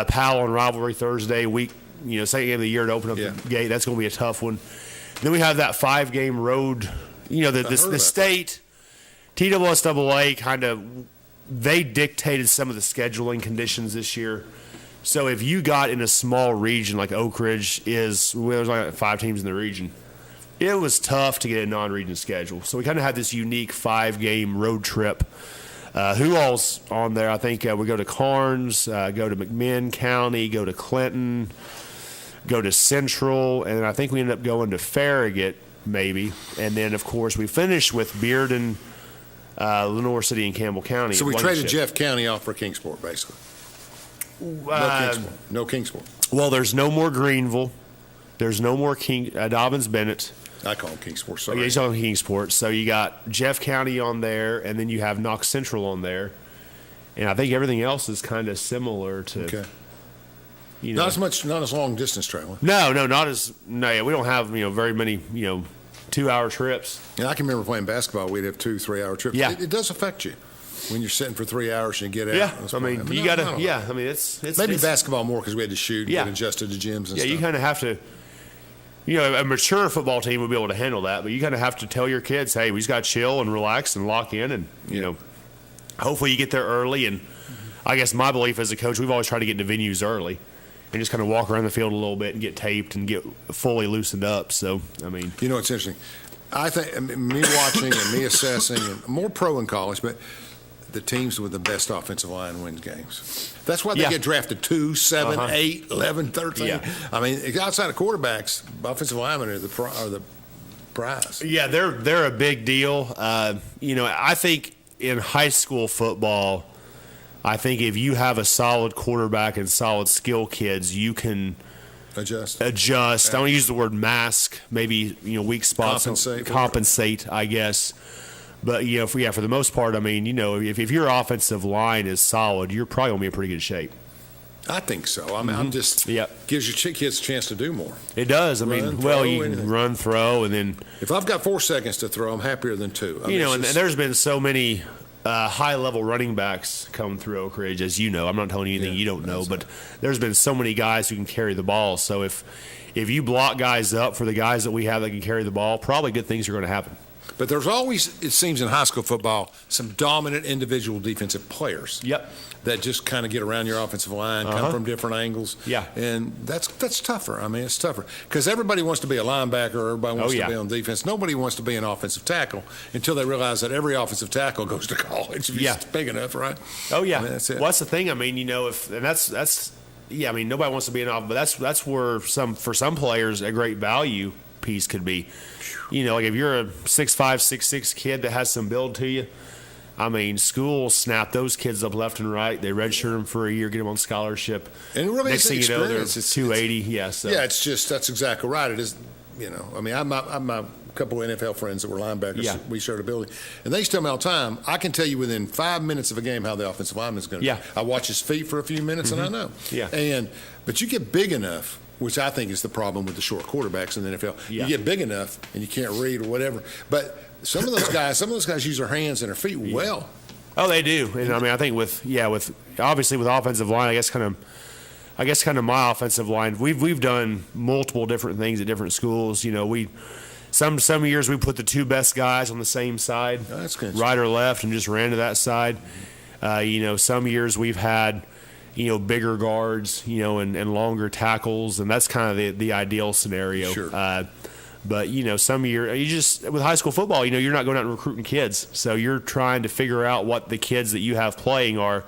Powell on Rivalry Thursday. Second game of the year to open up the gate. That's going to be a tough one. Then we have that 5-game road. The state, TSSAA kind of, they dictated some of the scheduling conditions this year. So if you got in a small region like Oak Ridge there's like 5 teams in the region, it was tough to get a non-region schedule. So we kind of had this unique 5-game road trip. Who all's on there? I think we go to Karnes, go to McMinn County, go to Clinton, go to Central, and I think we ended up going to Farragut maybe. And then, of course, we finished with Bearden, Lenoir City, and Campbell County. So we traded Jeff County off for Kingsport, basically. No Kingsport. Well, there's no more Greenville. There's no more Dobbins Bennett. I call him Kingsport. Sorry. Yeah, he's on Kingsport. So you got Jeff County on there, and then you have Knox Central on there. And I think everything else is kind of similar to. Okay. Not as long distance traveling. No, we don't have very many 2-hour trips. And I can remember playing basketball. We'd have 2-3-hour trips. Yeah. It does affect you when you're sitting for 3 hours and you get out. Yeah, you got to. Yeah, I mean it's maybe basketball more because we had to shoot and get adjusted to gyms and stuff. Yeah, you kind of have to. A mature football team would be able to handle that, but you kind of have to tell your kids, hey, we just got to chill and relax and lock in, and hopefully you get there early. And I guess my belief as a coach, we've always tried to get into venues early and just kind of walk around the field a little bit and get taped and get fully loosened up. So, I mean. It's interesting. I think me watching and me assessing, and more pro in college, but the teams with the best offensive line wins games. That's why they get drafted 2, 7, 8, 11, 13. Yeah. I mean, outside of quarterbacks, offensive linemen are the prize. Yeah, they're a big deal. I think in high school football, I think if you have a solid quarterback and solid skill kids, you can adjust. I don't use the word mask, maybe, weak spots, compensate, I guess. But, for the most part, I mean, if your offensive line is solid, you're probably going to be in pretty good shape. I think so. I mean, I'm just gives your kids a chance to do more. It does. I mean, you can run, throw, and then if I've got 4 seconds to throw, I'm happier than 2. And there's been so many high-level running backs come through Oak Ridge, as you know. I'm not telling you anything you don't know, but there's been so many guys who can carry the ball. So if you block guys up for the guys that we have that can carry the ball, probably good things are going to happen. But there's always, it seems in high school football, some dominant individual defensive players. Yep. That just kind of get around your offensive line, come from different angles. Yeah. And that's tougher. I mean, it's tougher. Because everybody wants to be a linebacker, or everybody wants to be on defense. Nobody wants to be an offensive tackle until they realize that every offensive tackle goes to college if it's big enough, right? Oh, yeah. I mean, that's it. Well, that's the thing. I mean, I mean, nobody wants to be an offensive, but that's where for some players a great value piece could be. Like if you're a 6'5", 6'6" kid that has some build to you, I mean, schools snap those kids up left and right. They redshirt them for a year, get them on scholarship. And it really next thing you know, they're 280. That's exactly right. It is. I mean, I'm a couple of NFL friends that were linebackers. Yeah. We shared a building, and they used to tell me all the time, I can tell you within 5 minutes of a game how the offensive lineman is going to. Yeah. do. I watch his feet for a few minutes, and I know. Yeah. But you get big enough, which I think is the problem with the short quarterbacks in the NFL. Yeah. You get big enough and you can't read or whatever. But some of those guys use their hands and their feet well. Oh, they do. And I mean, I think with offensive line, I guess kind of my offensive line, we've done multiple different things at different schools. Some years we put the 2 best guys on the same side, that's good. Right or left, and just ran to that side. Some years we've had bigger guards, and longer tackles, and that's kind of the ideal scenario. Sure. But some year you just with high school football, you're not going out and recruiting kids, so you're trying to figure out what the kids that you have playing are,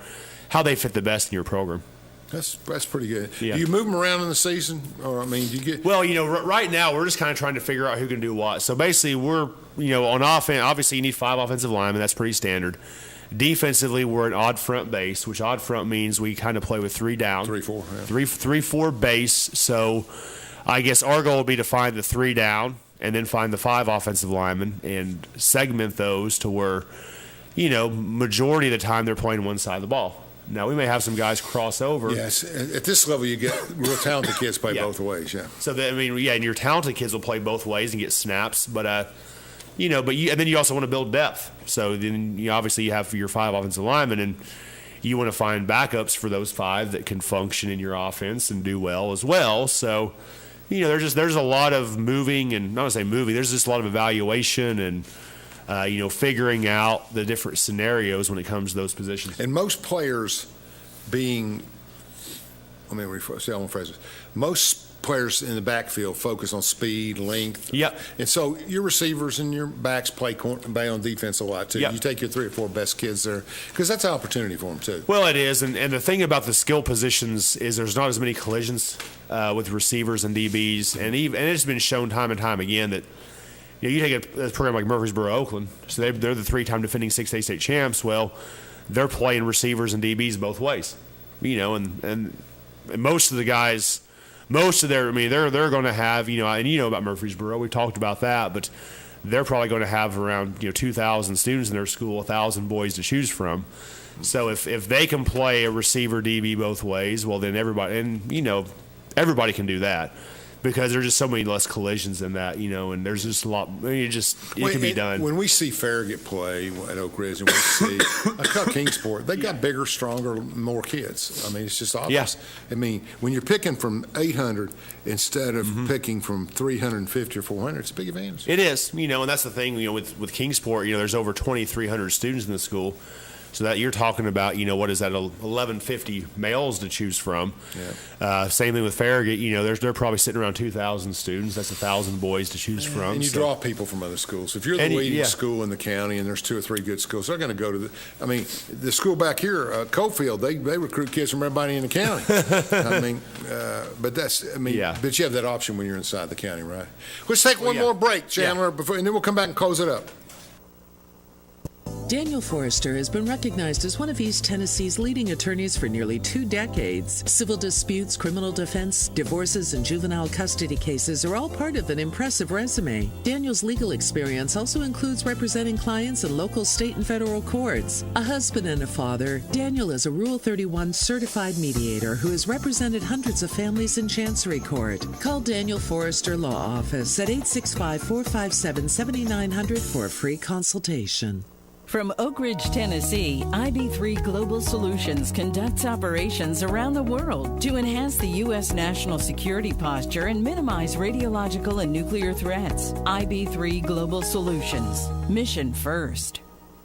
how they fit the best in your program. That's pretty good. Yeah. Do you move them around in the season, or I mean, do you get? Well, right now we're just kind of trying to figure out who can do what. So basically, we're on offense. Obviously, you need 5 offensive linemen. That's pretty standard. Defensively, we're an odd front base, which odd front means we kind of play with 3 down. 3-4. Yeah. 3-4 base. So I guess our goal would be to find the 3 down and then find the 5 offensive linemen and segment those to where, majority of the time they're playing one side of the ball. Now, we may have some guys cross over. Yes. At this level, you get real talented kids play both ways, yeah. So, and your talented kids will play both ways and get snaps. But, and then you also want to build depth. So then obviously you have your 5 offensive linemen, and you want to find backups for those 5 that can function in your offense and do well as well. So, there's a lot of moving, and not to say moving, there's just a lot of evaluation and, figuring out the different scenarios when it comes to those positions. And most players most players in the backfield focus on speed, length. Yep. And so your receivers and your backs play on defense a lot, too. Yep. You take your 3 or 4 best kids there because that's an opportunity for them, too. Well, it is. And the thing about the skill positions is there's not as many collisions with receivers and DBs. And it's been shown time and time again that you take a program like Murfreesboro, Oakland, so they're the 3-time defending 6A state champs. Well, they're playing receivers and DBs both ways, and most of the guys, they're going to have, and about Murfreesboro, we talked about that, but they're probably going to have around 2,000 students in their school, 1,000 boys to choose from. So if they can play a receiver DB both ways, well then everybody can do that. Because there's just so many less collisions than that, and there's just a lot. It can be done. When we see Farragut play at Oak Ridge, and we see Kingsport, they got bigger, stronger, more kids. I mean, it's just obvious. Yeah. I mean, when you're picking from 800 instead of picking from 350 or 400, it's a big advantage. It is, and that's the thing. With Kingsport, there's over 2,300 students in the school. So that you're talking about, what is that, 1,150 males to choose from. Yeah. Same thing with Farragut. They're probably sitting around 2,000 students. That's 1,000 boys to choose from. And you draw people from other schools. If you're the leading school in the county and there's 2 or 3 good schools, they're going to go to the school back here, Coalfield, they recruit kids from everybody in the county. But you have that option when you're inside the county, right? Let's take one more break, Chandler, and then we'll come back and close it up. Daniel Forrester has been recognized as one of East Tennessee's leading attorneys for nearly 2 decades. Civil disputes, criminal defense, divorces, and juvenile custody cases are all part of an impressive resume. Daniel's legal experience also includes representing clients in local, state, and federal courts. A husband and a father, Daniel is a Rule 31 certified mediator who has represented hundreds of families in Chancery Court. Call Daniel Forrester Law Office at 865-457-7900 for a free consultation. From Oak Ridge, Tennessee, IB3 Global Solutions conducts operations around the world to enhance the U.S. national security posture and minimize radiological and nuclear threats. IB3 Global Solutions. Mission first.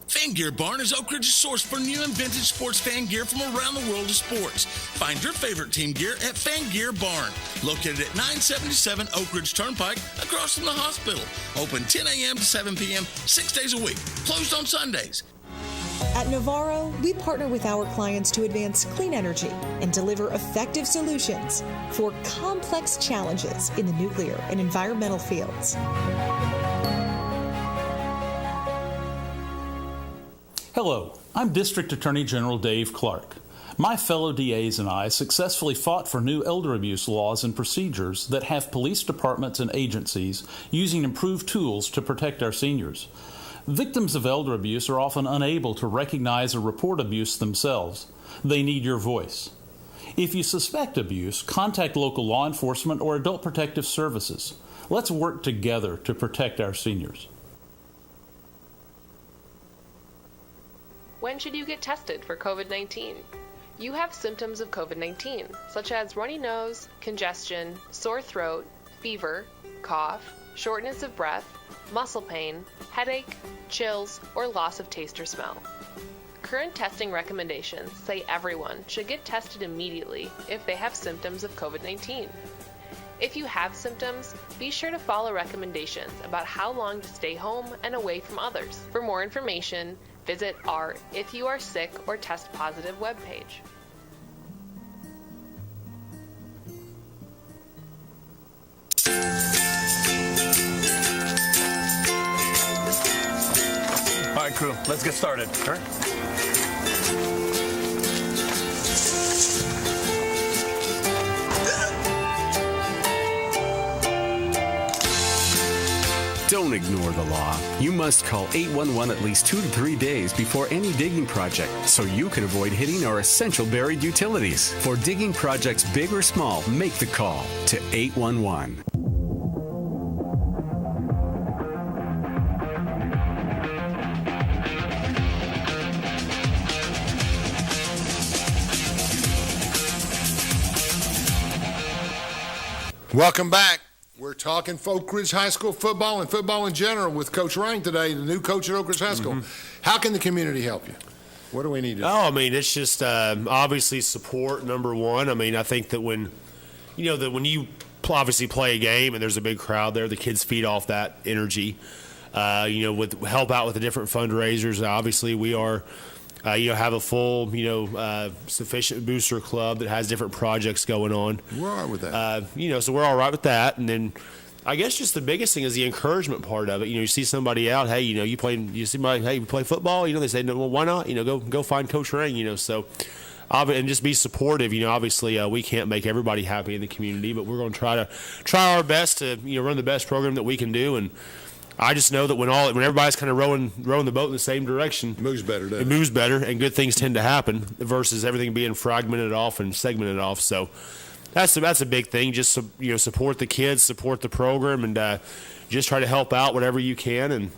Fan Gear Barn is Oak Ridge's source for new and vintage sports fan gear from around the world of sports. Find your favorite team gear at Fan Gear Barn, located at 977 Oak Ridge Turnpike, across from the hospital. Open 10 a.m. to 7 p.m., 6 days a week. Closed on Sundays. At Navarro, we partner with our clients to advance clean energy and deliver effective solutions for complex challenges in the nuclear and environmental fields. Hello, I'm District Attorney General Dave Clark. My fellow DAs and I successfully fought for new elder abuse laws and procedures that have police departments and agencies using improved tools to protect our seniors. Victims of elder abuse are often unable to recognize or report abuse themselves. They need your voice. If you suspect abuse, contact local law enforcement or adult protective services. Let's work together to protect our seniors. When should you get tested for COVID-19? You have symptoms of COVID-19, such as runny nose, congestion, sore throat, fever, cough, shortness of breath, muscle pain, headache, chills, or loss of taste or smell. Current testing recommendations say everyone should get tested immediately if they have symptoms of COVID-19. If you have symptoms, be sure to follow recommendations about how long to stay home and away from others. For more information, visit our If You Are Sick or Test Positive webpage. All right, crew, let's get started. All right. Don't ignore the law. You must call 811 at least 2 to 3 days before any digging project so you can avoid hitting our essential buried utilities. For digging projects big or small, make the call to 811. Welcome back. We're talking Oak Ridge High School football and football in general with Coach Rank today, the new coach at Oak Ridge High School. How can the community help you? What do we need to do? I mean, it's just obviously support, number one. I mean, I think that when you obviously play a game and there's a big crowd there, the kids feed off that energy. With help out with the different fundraisers. Obviously, we are have a full, sufficient booster club that has different projects going on. We're all right with that. So we're all right with that. And then I guess just the biggest thing is the encouragement part of it. You see somebody out, hey, you see somebody, hey, you play football? They say, no, well, why not? Go find Coach Ring, so. And just be supportive. Obviously, we can't make everybody happy in the community, but we're going to try our best to, run the best program that we can do. And I just know that when everybody's kind of rowing the boat in the same direction, it moves better, it moves better, and good things tend to happen versus everything being fragmented off and segmented off. So that's a big thing. Just support the kids, support the program, and just try to help out whatever you can, and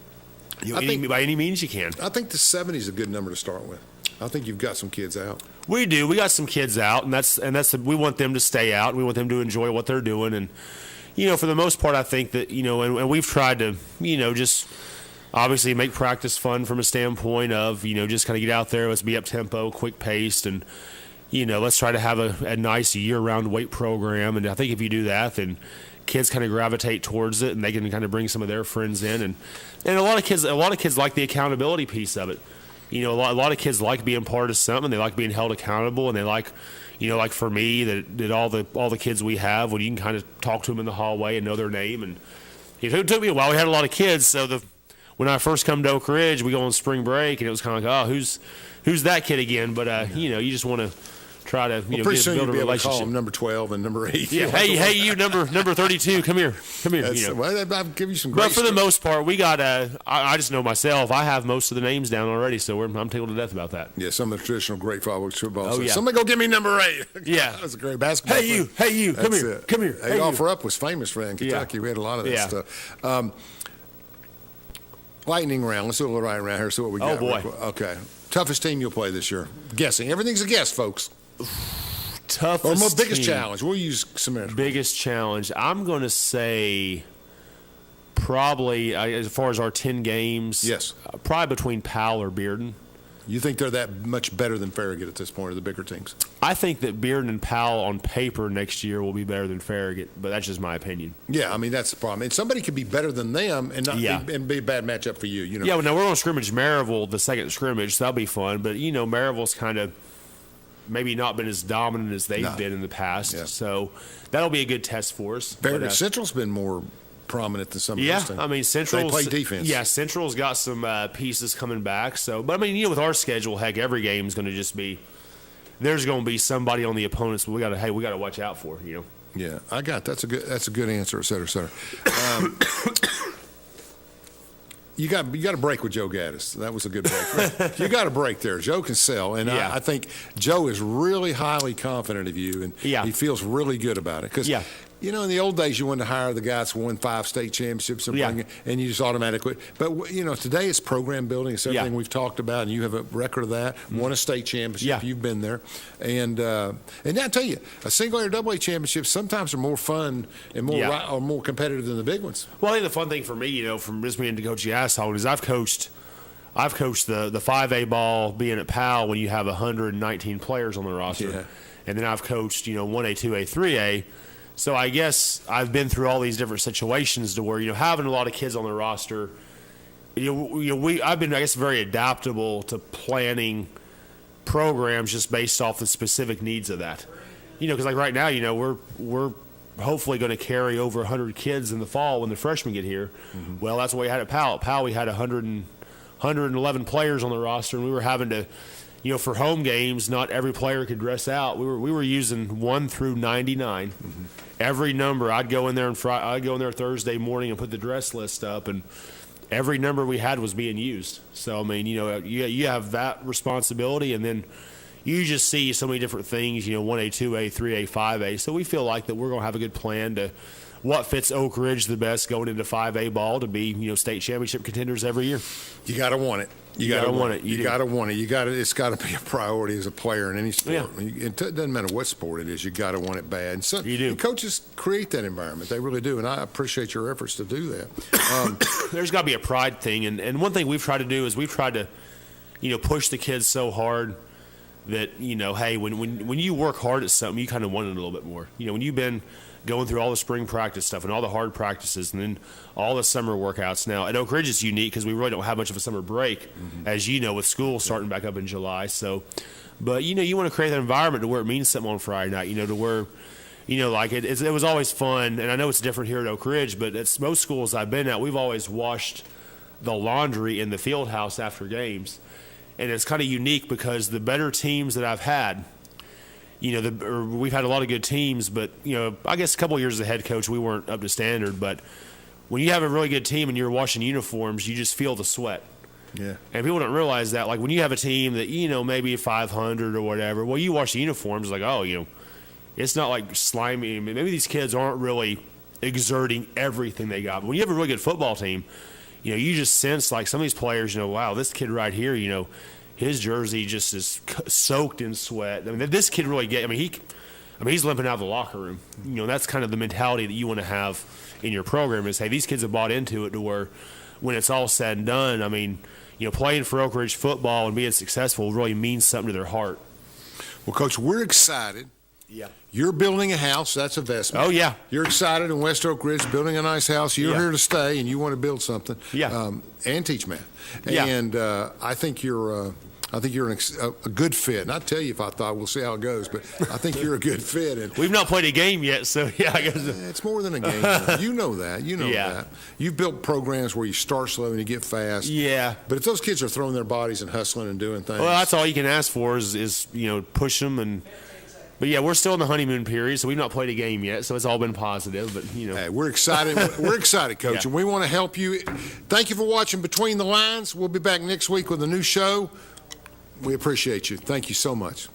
by any means you can. I think the 70 is a good number to start with. I think you've got some kids out. We do. We got some kids out, and we want them to stay out. We want them to enjoy what they're doing, and for the most part, I think that and we've tried to just obviously make practice fun from a standpoint of just kind of get out there, let's be up tempo, quick paced, and let's try to have a nice year-round weight program. And I think if you do that, then kids kind of gravitate towards it, and they can kind of bring some of their friends in, and a lot of kids like the accountability piece of it. A lot of kids like being part of something. They like being held accountable, and they like, like for me, that all the kids we have, when you can kind of talk to them in the hallway and know their name. And it took me a while. We had a lot of kids, so when I first come to Oak Ridge, we go on spring break, and it was kind of like, oh, who's that kid again? But you just want to try to pretty soon build you'll a be able to relationship. call them number 12 and number 8. Yeah, hey, you number 32, come here. Well, I'll give you some great But for the most part, we got. I just know myself. I have most of the names down already, so I'm tickled to death about that. Yeah, some of the traditional great football. Oh, yeah. Somebody go give me number 8. Yeah, that was a great basketball. Hey, you, come here, come here. Hey, Offer Up was famous for that in Kentucky. We had a lot of that stuff. Lightning round. Let's do a little lightning round here. See what we got. Oh boy. Okay. Toughest team you'll play this year? Guessing. Everything's a guess, folks. Toughest or most biggest team. challenge. We'll use some. Biggest challenge. I'm going to say probably as far as our 10 games. Yes. Probably between Powell or Bearden. You think they're that much better than Farragut at this point, or the bigger teams? I think that Bearden and Powell on paper next year will be better than Farragut, but that's just my opinion. Yeah, I mean, that's the problem. And somebody could be better than them and not and be a bad matchup for you. Yeah, well, now we're going to scrimmage Maryville the second scrimmage, so that'll be fun. But, Maryville's kind of maybe not been as dominant as they've been in the past. Yeah. So that'll be a good test for us. Farragut Central's been more prominent than some of those things. I mean, Central. They play defense. Yeah, Central's got some pieces coming back. So, but I mean, with our schedule, heck, every game is going to just be. There's going to be somebody on the opponents we got to watch out for. Yeah, that's a good answer, et cetera, et cetera. You got a break with Joe Gaddis. That was a good break. You got a break there. Joe can sell, and I think Joe is really highly confident of you, and he feels really good about it. Because in the old days, you wanted to hire the guys who won 5 state championships and you just automatically. But today it's program building. It's everything we've talked about, and you have a record of that. Won a state championship. You've been there, and I tell you, a single A or double A championship sometimes are more fun and more competitive than the big ones. Well, I think the fun thing for me, from just being to coach the asshole, is I've coached the 5A ball being at Powell when you have 119 players on the roster, and then I've coached 1A, 2A, 3A. So I guess I've been through all these different situations to where having a lot of kids on the roster. I've been, I guess, very adaptable to planning programs just based off the specific needs of that. Because like right now, we're hopefully going to carry over 100 kids in the fall when the freshmen get here. Mm-hmm. Well, that's what we had at Powell. At Powell, we had 111 players on the roster, and we were having to. For home games, not every player could dress out. We were using 1 through 99. Mm-hmm. Every number, I'd go in there Thursday morning and put the dress list up, and every number we had was being used. So I mean, you have that responsibility, and then you just see so many different things. 1A, 2A, 3A, 5A. So we feel like that we're going to have a good plan to what fits Oak Ridge the best going into 5A ball to be state championship contenders every year. You got to want it. You got to want it. You got to want it. It's got to be a priority as a player in any sport. Yeah. It doesn't matter what sport it is. You got to want it bad. And you do. And coaches create that environment. They really do, and I appreciate your efforts to do that. There's got to be a pride thing, and one thing we've tried to do is we've tried to, push the kids so hard that hey, when you work hard at something, you kind of want it a little bit more. When you've been going through all the spring practice stuff and all the hard practices and then all the summer workouts. Now, at Oak Ridge, it's unique because we really don't have much of a summer break, as with school starting back up in July. So, but, you want to create that environment to where it means something on Friday night, to where, like it was always fun. And I know it's different here at Oak Ridge, but at most schools I've been at, we've always washed the laundry in the field house after games. And it's kind of unique because the better teams that I've had, we've had a lot of good teams, but, I guess a couple of years as a head coach, we weren't up to standard. But when you have a really good team and you're washing uniforms, you just feel the sweat. Yeah. And people don't realize that. Like when you have a team that, maybe 500 or whatever, well, you wash the uniforms like, it's not like slimy. Maybe these kids aren't really exerting everything they got. But when you have a really good football team, you just sense like some of these players, wow, this kid right here, his jersey just is soaked in sweat. I mean, this kid really he's limping out of the locker room. That's kind of the mentality that you want to have in your program is, hey, these kids have bought into it to where when it's all said and done, I mean, playing for Oak Ridge football and being successful really means something to their heart. Well, Coach, we're excited. Yeah. You're building a house. That's investment. Oh, yeah. You're excited in West Oak Ridge, building a nice house. You're here to stay, and you want to build something. Yeah. And teach math. Yeah. And I think you're I think you're a good fit. And I'll tell you if I thought, we'll see how it goes, but I think you're a good fit. And we've not played a game yet, so yeah, I guess it's more than a game. You know that. You know that. You've built programs where you start slow and you get fast. Yeah. But if those kids are throwing their bodies and hustling and doing things, well, that's all you can ask for is push them. But yeah, we're still in the honeymoon period, so we've not played a game yet. So it's all been positive. But hey, we're excited. We're excited, Coach, and we want to help you. Thank you for watching Between the Lines. We'll be back next week with a new show. We appreciate you. Thank you so much.